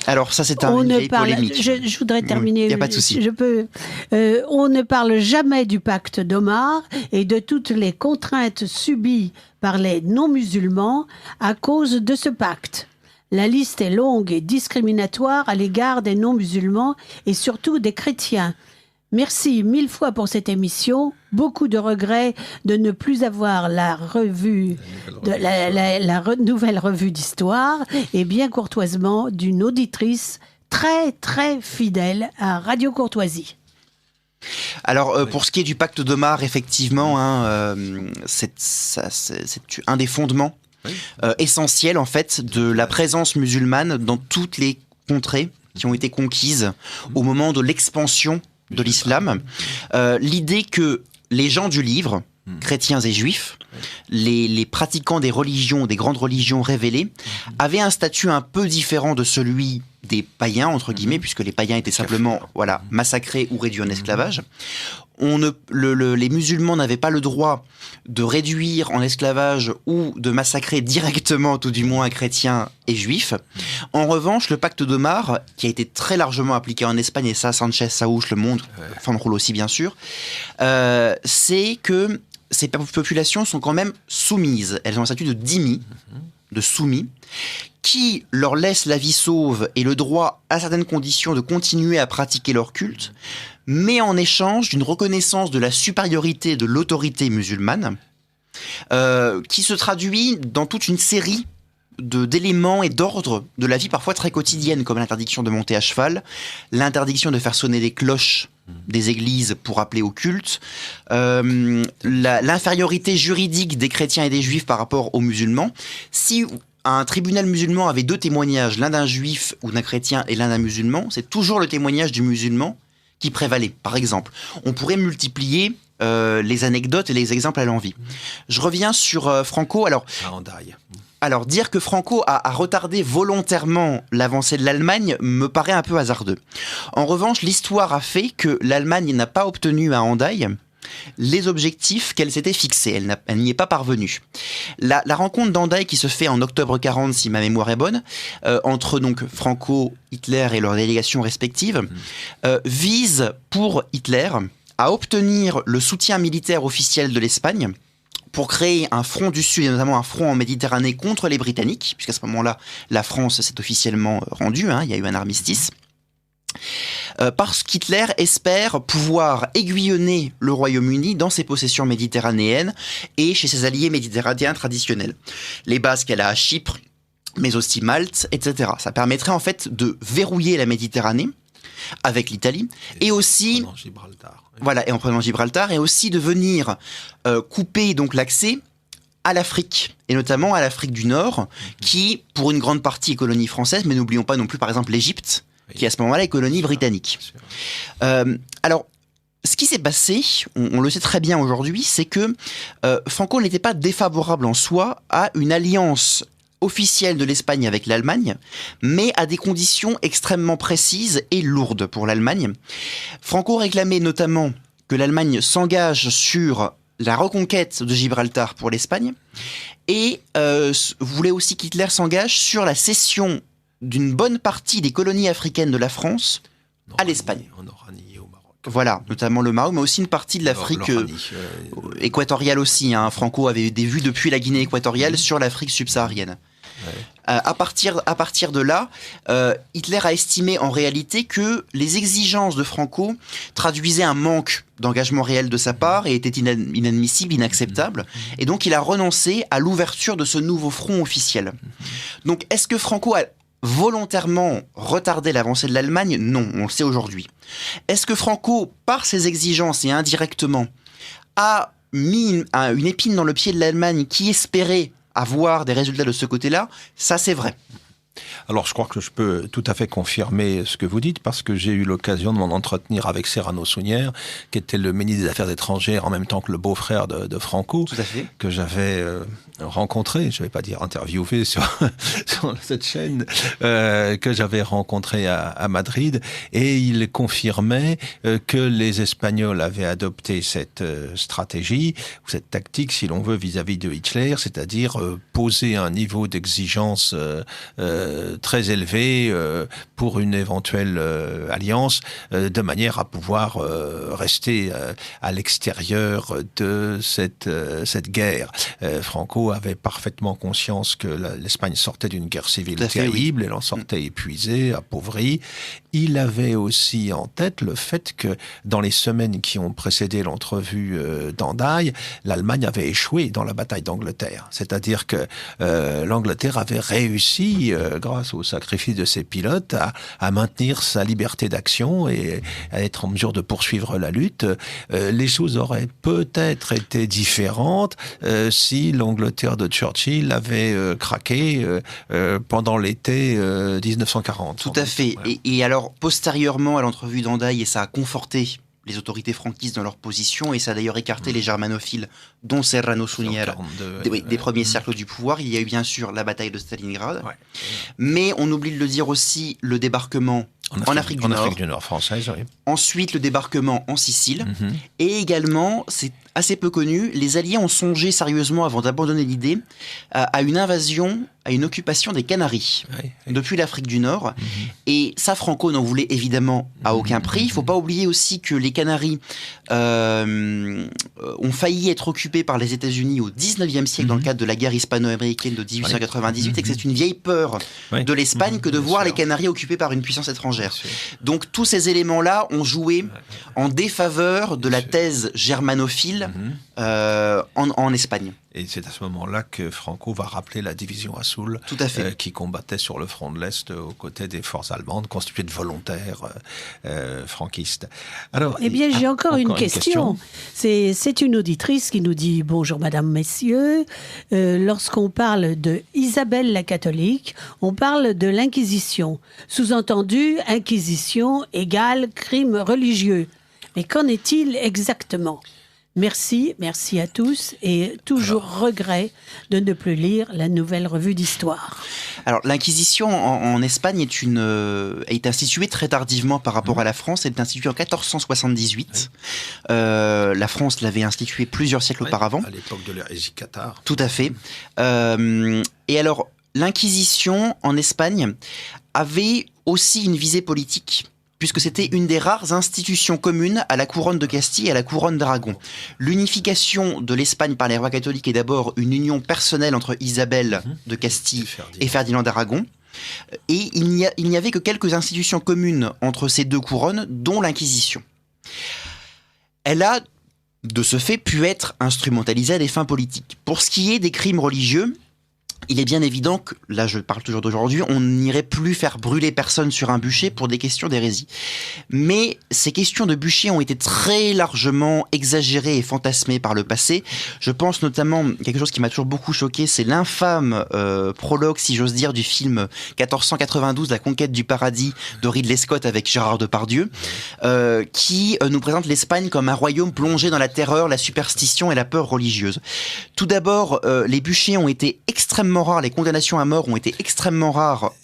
Alors ça, c'est une vieille polémique. Je voudrais terminer. Il n'y a pas de souci. On ne parle jamais du pacte d'Omar et de toutes les contraintes subies par les non-musulmans à cause de ce pacte. La liste est longue et discriminatoire à l'égard des non-musulmans et surtout des chrétiens. Merci 1000 fois pour cette émission. Beaucoup de regrets de ne plus avoir la nouvelle revue d'histoire et bien courtoisement d'une auditrice très très fidèle à Radio Courtoisie. Alors, pour ce qui est du pacte d'Omar, effectivement, c'est un des fondements essentiels en fait de la présence musulmane dans toutes les contrées qui ont été conquises au moment de l'expansion de l'islam. L'idée que les gens du livre, chrétiens et juifs, les pratiquants des religions, des grandes religions révélées, avaient un statut un peu différent de celui des païens, entre guillemets, puisque les païens étaient simplement massacrés ou réduits en esclavage. Les musulmans n'avaient pas le droit de réduire en esclavage ou de massacrer directement, tout du moins, chrétiens et juifs. En revanche, le pacte d'Omar, qui a été très largement appliqué en Espagne, et ça, Sanchez Saouche le montre, Fanroul aussi bien sûr, c'est que ces populations sont quand même soumises. Elles ont un statut de dhimmi, de soumis, qui leur laisse la vie sauve et le droit, à certaines conditions, de continuer à pratiquer leur culte, mais en échange d'une reconnaissance de la supériorité de l'autorité musulmane, qui se traduit dans toute une série d'éléments et d'ordres de la vie parfois très quotidienne, comme l'interdiction de monter à cheval, l'interdiction de faire sonner les cloches des églises pour appeler au culte, l'infériorité juridique des chrétiens et des juifs par rapport aux musulmans. Si un tribunal musulman avait deux témoignages, l'un d'un juif ou d'un chrétien et l'un d'un musulman, c'est toujours le témoignage du musulman qui prévalait. Par exemple, on pourrait multiplier les anecdotes et les exemples à l'envi. Je reviens sur Franco. Alors, dire que Franco a retardé volontairement l'avancée de l'Allemagne me paraît un peu hasardeux. En revanche, l'histoire a fait que l'Allemagne n'a pas obtenu à Hendaye les objectifs qu'elle s'était fixés. Elle n'y est pas parvenue. La rencontre d'Hendaye qui se fait en octobre 40, si ma mémoire est bonne, entre donc Franco, Hitler et leurs délégations respectives, vise pour Hitler à obtenir le soutien militaire officiel de l'Espagne pour créer un front du Sud, et notamment un front en Méditerranée contre les Britanniques, puisqu'à ce moment-là, la France s'est officiellement rendue, il y a eu un armistice. Parce qu'Hitler espère pouvoir aiguillonner le Royaume-Uni dans ses possessions méditerranéennes et chez ses alliés méditerranéens traditionnels. Les bases qu'elle a à Chypre, mais aussi Malte, etc. Ça permettrait en fait de verrouiller la Méditerranée avec l'Italie et aussi... Voilà, et en prenant Gibraltar, et aussi de venir couper donc l'accès à l'Afrique, et notamment à l'Afrique du Nord, qui, pour une grande partie, est colonie française, mais n'oublions pas non plus, par exemple, l'Égypte, qui à ce moment-là est colonie britannique. Alors, ce qui s'est passé, on le sait très bien aujourd'hui, c'est que Franco n'était pas défavorable en soi à une alliance officielle de l'Espagne avec l'Allemagne, mais à des conditions extrêmement précises et lourdes pour l'Allemagne. Franco réclamait notamment que l'Allemagne s'engage sur la reconquête de Gibraltar pour l'Espagne et voulait aussi qu'Hitler s'engage sur la cession d'une bonne partie des colonies africaines de la France à l'Espagne. En Oranie et au Maroc. Voilà, notamment le Maroc, mais aussi une partie de l'Afrique équatoriale aussi. Franco avait des vues depuis la Guinée équatoriale sur l'Afrique subsaharienne. À partir de là, Hitler a estimé en réalité que les exigences de Franco traduisaient un manque d'engagement réel de sa part et étaient inadmissibles, inacceptables. Et donc, il a renoncé à l'ouverture de ce nouveau front officiel. Donc, est-ce que Franco a volontairement retardé l'avancée de l'Allemagne? Non, on le sait aujourd'hui. Est-ce que Franco, par ses exigences et indirectement, a mis une épine dans le pied de l'Allemagne qui espérait avoir des résultats de ce côté-là? Ça, c'est vrai. Alors, je crois que je peux tout à fait confirmer ce que vous dites, parce que j'ai eu l'occasion de m'en entretenir avec Serrano Suñer, qui était le ministre des Affaires étrangères en même temps que le beau-frère de Franco, Tout à fait. que j'avais rencontré, je ne vais pas dire interviewé sur cette chaîne, que j'avais rencontré à Madrid, et il confirmait que les Espagnols avaient adopté cette stratégie, ou cette tactique, si l'on veut, vis-à-vis de Hitler, c'est-à-dire poser un niveau d'exigence très élevé pour une éventuelle alliance, de manière à pouvoir rester à l'extérieur de cette guerre. Franco avait parfaitement conscience que l'Espagne sortait d'une guerre civile terrible, elle en sortait épuisée, appauvrie. Il avait aussi en tête le fait que dans les semaines qui ont précédé l'entrevue d'Hendaye, l'Allemagne avait échoué dans la bataille d'Angleterre. C'est-à-dire que l'Angleterre avait réussi, grâce au sacrifice de ses pilotes, à maintenir sa liberté d'action et à être en mesure de poursuivre la lutte. Les choses auraient peut-être été différentes si l'Angleterre de Churchill avait craqué pendant l'été 1940. Tout à fait. Ouais. Et alors, postérieurement à l'entrevue d'Hendaye, et ça a conforté les autorités franquistes dans leur position, et ça a d'ailleurs écarté les germanophiles, dont Serrano Suñer, des premiers cercles du pouvoir. Il y a eu bien sûr la bataille de Stalingrad, mais on oublie de le dire aussi, le débarquement en Afrique du Nord française, oui. Ensuite, le débarquement en Sicile, et également, c'est assez peu connu, les Alliés ont songé sérieusement, avant d'abandonner l'idée, à une invasion, à une occupation des Canaries, depuis l'Afrique du Nord. Et ça, Franco n'en voulait évidemment à aucun prix. Il ne faut pas oublier aussi que les Canaries ont failli être occupées par les États-Unis au 19e siècle, dans le cadre de la guerre hispano-américaine de 1898, et que c'est une vieille peur de l'Espagne que de voir les Canaries occupées par une puissance étrangère. Donc tous ces éléments-là ont joué en défaveur de la thèse germanophile en Espagne. Et c'est à ce moment-là que Franco va rappeler la division à Soule, qui combattait sur le front de l'Est aux côtés des forces allemandes, constituées de volontaires franquistes. Alors, j'ai encore une question. C'est une auditrice qui nous dit « Bonjour Madame, Messieurs. Lorsqu'on parle de Isabelle la catholique, on parle de l'Inquisition. Sous-entendu, Inquisition égale crime religieux. Mais qu'en est-il exactement ? Merci à tous, et toujours regret de ne plus lire la nouvelle revue d'histoire. Alors, l'Inquisition en Espagne est instituée très tardivement par rapport à la France. Elle est instituée en 1478. La France l'avait instituée plusieurs siècles auparavant. À l'époque de l'hérésie cathare. Tout à fait. Et alors, l'Inquisition en Espagne avait aussi une visée politique, puisque c'était une des rares institutions communes à la couronne de Castille et à la couronne d'Aragon. L'unification de l'Espagne par les rois catholiques est d'abord une union personnelle entre Isabelle de Castille et Ferdinand d'Aragon. Et il n'y avait que quelques institutions communes entre ces deux couronnes, dont l'Inquisition. Elle a, de ce fait, pu être instrumentalisée à des fins politiques. Pour ce qui est des crimes religieux, il est bien évident que, là je parle toujours d'aujourd'hui, on n'irait plus faire brûler personne sur un bûcher pour des questions d'hérésie. Mais ces questions de bûcher ont été très largement exagérées et fantasmées par le passé. Je pense notamment, quelque chose qui m'a toujours beaucoup choqué, c'est l'infâme prologue, si j'ose dire, du film 1492, La conquête du paradis de Ridley Scott avec Gérard Depardieu, qui nous présente l'Espagne comme un royaume plongé dans la terreur, la superstition et la peur religieuse. Tout d'abord, les bûchers ont été extrêmement rares, les condamnations à mort ont été extrêmement rares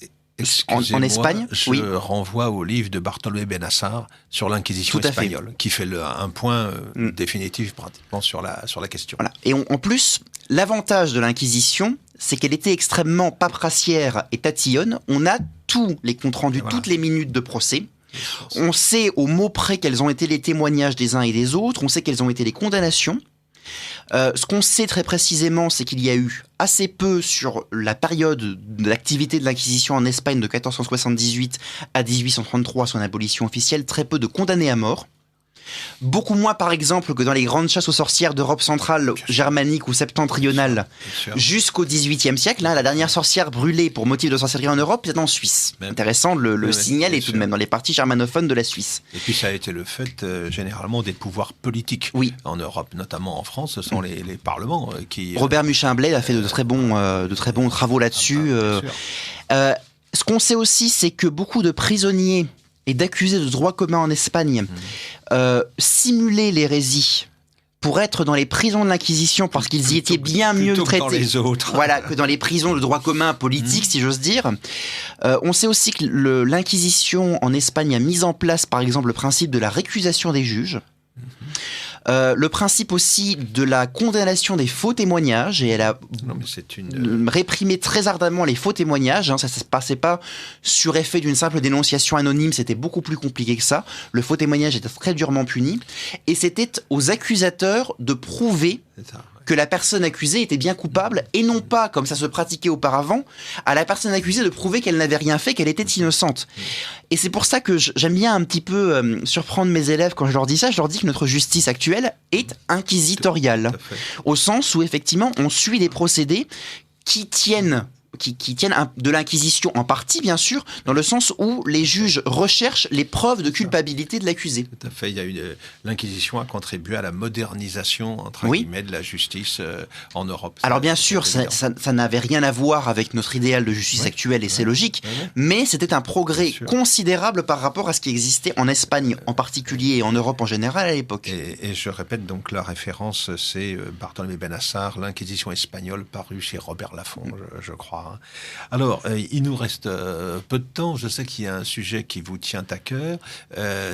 en Espagne. Je renvoie au livre de Bartolomé Benassar sur l'Inquisition espagnole, qui fait un point définitif pratiquement sur la question. Voilà. Et en plus, l'avantage de l'Inquisition, c'est qu'elle était extrêmement paperassière et tatillonne. On a tous les comptes rendus, toutes les minutes de procès. On sait au mot près quels ont été les témoignages des uns et des autres, on sait quelles ont été les condamnations. Ce qu'on sait très précisément, c'est qu'il y a eu assez peu sur la période de l'activité de l'Inquisition en Espagne de 1478 à 1833, son abolition officielle, très peu de condamnés à mort. Beaucoup moins, par exemple, que dans les grandes chasses aux sorcières d'Europe centrale, germanique ou septentrionale, jusqu'au XVIIIe siècle. Hein, la dernière sorcière brûlée pour motif de sorcellerie en Europe, c'est en Suisse. Intéressant de le signaler tout de même, dans les parties germanophones de la Suisse. Et puis ça a été le fait, généralement, des pouvoirs politiques en Europe, notamment en France. Ce sont les parlements qui... Robert Muchain-Blais a fait de très bons travaux là-dessus. Ce qu'on sait aussi, c'est que beaucoup de prisonniers et d'accusés de droit commun en Espagne simulaient l'hérésie pour être dans les prisons de l'Inquisition parce qu'ils y étaient bien mieux traités dans les autres. que dans les prisons de droit commun politique, si j'ose dire. On sait aussi que l'Inquisition en Espagne a mis en place, par exemple, le principe de la récusation des juges. Le principe aussi de la condamnation des faux témoignages, et elle a réprimé très ardemment les faux témoignages. Ça ne se passait pas sur effet d'une simple dénonciation anonyme, c'était beaucoup plus compliqué que ça. Le faux témoignage était très durement puni, et c'était aux accusateurs de prouver que la personne accusée était bien coupable, et non pas, comme ça se pratiquait auparavant, à la personne accusée de prouver qu'elle n'avait rien fait, qu'elle était innocente. Et c'est pour ça que j'aime bien un petit peu surprendre mes élèves quand je leur dis ça. Je leur dis que notre justice actuelle est inquisitoriale, au sens où effectivement on suit des procédés qui tiennent de l'Inquisition en partie, bien sûr, dans le sens où les juges recherchent les preuves de culpabilité de l'accusé. Tout à fait. L'Inquisition a contribué à la modernisation, entre guillemets, de la justice en Europe. Alors bien sûr, ça n'avait rien à voir avec notre idéal de justice actuelle, et c'est logique, mais c'était un progrès considérable par rapport à ce qui existait en Espagne en particulier et en Europe en général à l'époque. Et je répète, donc la référence, c'est Bartholomew Benassar, l'Inquisition espagnole, paru chez Robert Laffont, je crois. Alors, il nous reste peu de temps. Je sais qu'il y a un sujet qui vous tient à cœur.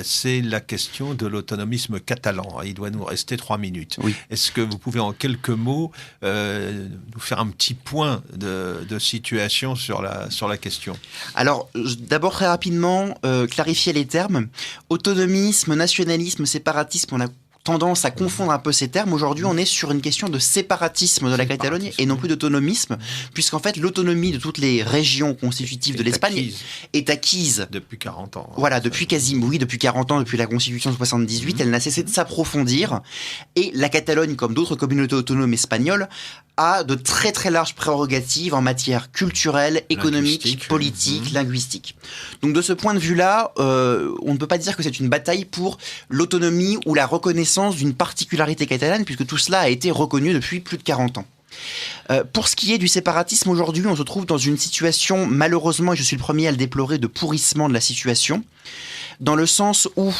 C'est la question de l'autonomisme catalan. Il doit nous rester 3 minutes. Oui. Est-ce que vous pouvez en quelques mots nous faire un petit point de situation sur la question? Alors, d'abord très rapidement, clarifier les termes. Autonomisme, nationalisme, séparatisme, on a tendance à confondre un peu ces termes. Aujourd'hui, on est sur une question de séparatisme de la Catalogne et non plus d'autonomisme, puisqu'en fait, l'autonomie de toutes les régions constitutives de l'Espagne est acquise. Depuis 40 ans. Voilà, depuis 40 ans, depuis la Constitution de 78, elle n'a cessé de s'approfondir. Et la Catalogne, comme d'autres communautés autonomes espagnoles, a de très très larges prérogatives en matière culturelle, économique, politique, linguistique. Donc de ce point de vue-là, on ne peut pas dire que c'est une bataille pour l'autonomie ou la reconnaissance d'une particularité catalane, puisque tout cela a été reconnu depuis plus de 40 ans. Pour ce qui est du séparatisme, aujourd'hui, on se trouve dans une situation, malheureusement, et je suis le premier à le déplorer, de pourrissement de la situation, dans le sens où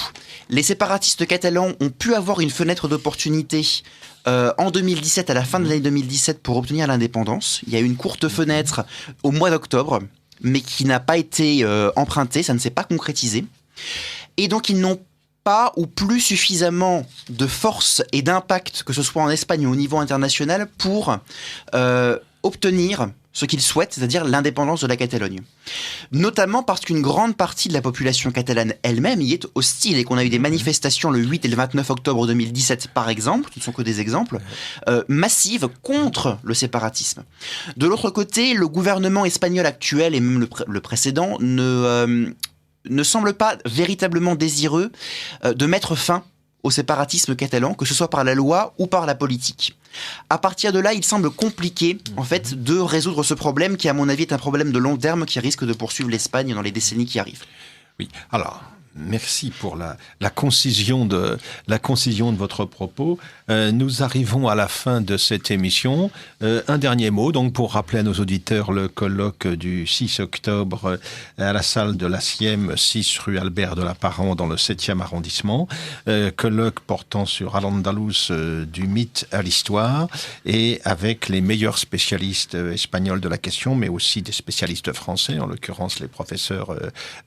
les séparatistes catalans ont pu avoir une fenêtre d'opportunité en 2017, à la fin de l'année 2017, pour obtenir l'indépendance. Il y a eu une courte fenêtre au mois d'octobre, mais qui n'a pas été empruntée, ça ne s'est pas concrétisé. Et donc ils n'ont pas ou plus suffisamment de force et d'impact, que ce soit en Espagne ou au niveau international, pour obtenir ce qu'ils souhaitent, c'est-à-dire l'indépendance de la Catalogne. Notamment parce qu'une grande partie de la population catalane elle-même y est hostile et qu'on a eu des manifestations le 8 et le 29 octobre 2017, par exemple, ce ne sont que des exemples, massives contre le séparatisme. De l'autre côté, le gouvernement espagnol actuel et même le précédent ne semble pas véritablement désireux de mettre fin au séparatisme catalan, que ce soit par la loi ou par la politique. À partir de là, il semble compliqué, en fait, de résoudre ce problème qui, à mon avis, est un problème de long terme qui risque de poursuivre l'Espagne dans les décennies qui arrivent. Oui, alors... Merci pour la concision de votre propos. Nous arrivons à la fin de cette émission. Un dernier mot, donc, pour rappeler à nos auditeurs le colloque du 6 octobre à la salle de la Sième, 6 rue Albert de la Parent, dans le 7e arrondissement. Colloque portant sur Al-Andalus, du mythe à l'histoire, et avec les meilleurs spécialistes espagnols de la question, mais aussi des spécialistes français, en l'occurrence les professeurs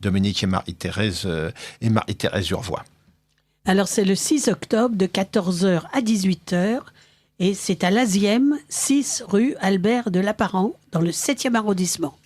Dominique et Marie-Thérèse Urvois. Alors c'est le 6 octobre de 14h à 18h et c'est à l'Azième, 6 rue Albert de la Parent, dans le 7e arrondissement.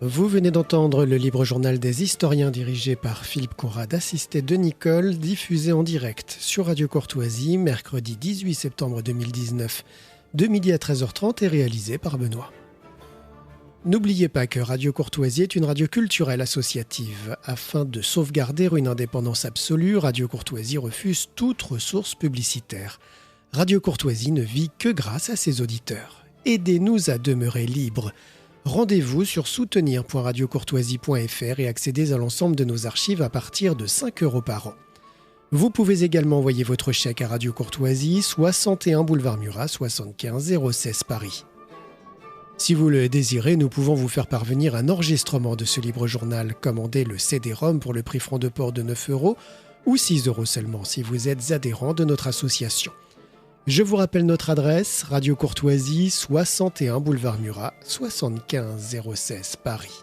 Vous venez d'entendre le libre journal des historiens dirigé par Philippe Conrad, assisté de Nicole, diffusé en direct sur Radio Courtoisie, mercredi 18 septembre 2019, de midi à 13h30 et réalisé par Benoît. N'oubliez pas que Radio Courtoisie est une radio culturelle associative. Afin de sauvegarder une indépendance absolue, Radio Courtoisie refuse toute ressource publicitaire. Radio Courtoisie ne vit que grâce à ses auditeurs. Aidez-nous à demeurer libres. Rendez-vous sur soutenir.radiocourtoisie.fr et accédez à l'ensemble de nos archives à partir de 5 € par an. Vous pouvez également envoyer votre chèque à Radio Courtoisie, 61 boulevard Murat, 75 016 Paris. Si vous le désirez, nous pouvons vous faire parvenir un enregistrement de ce libre journal. Commandez le CD-ROM pour le prix franc de port de 9 € ou 6 € seulement si vous êtes adhérent de notre association. Je vous rappelle notre adresse, Radio Courtoisie, 61 boulevard Murat, 75 016 Paris.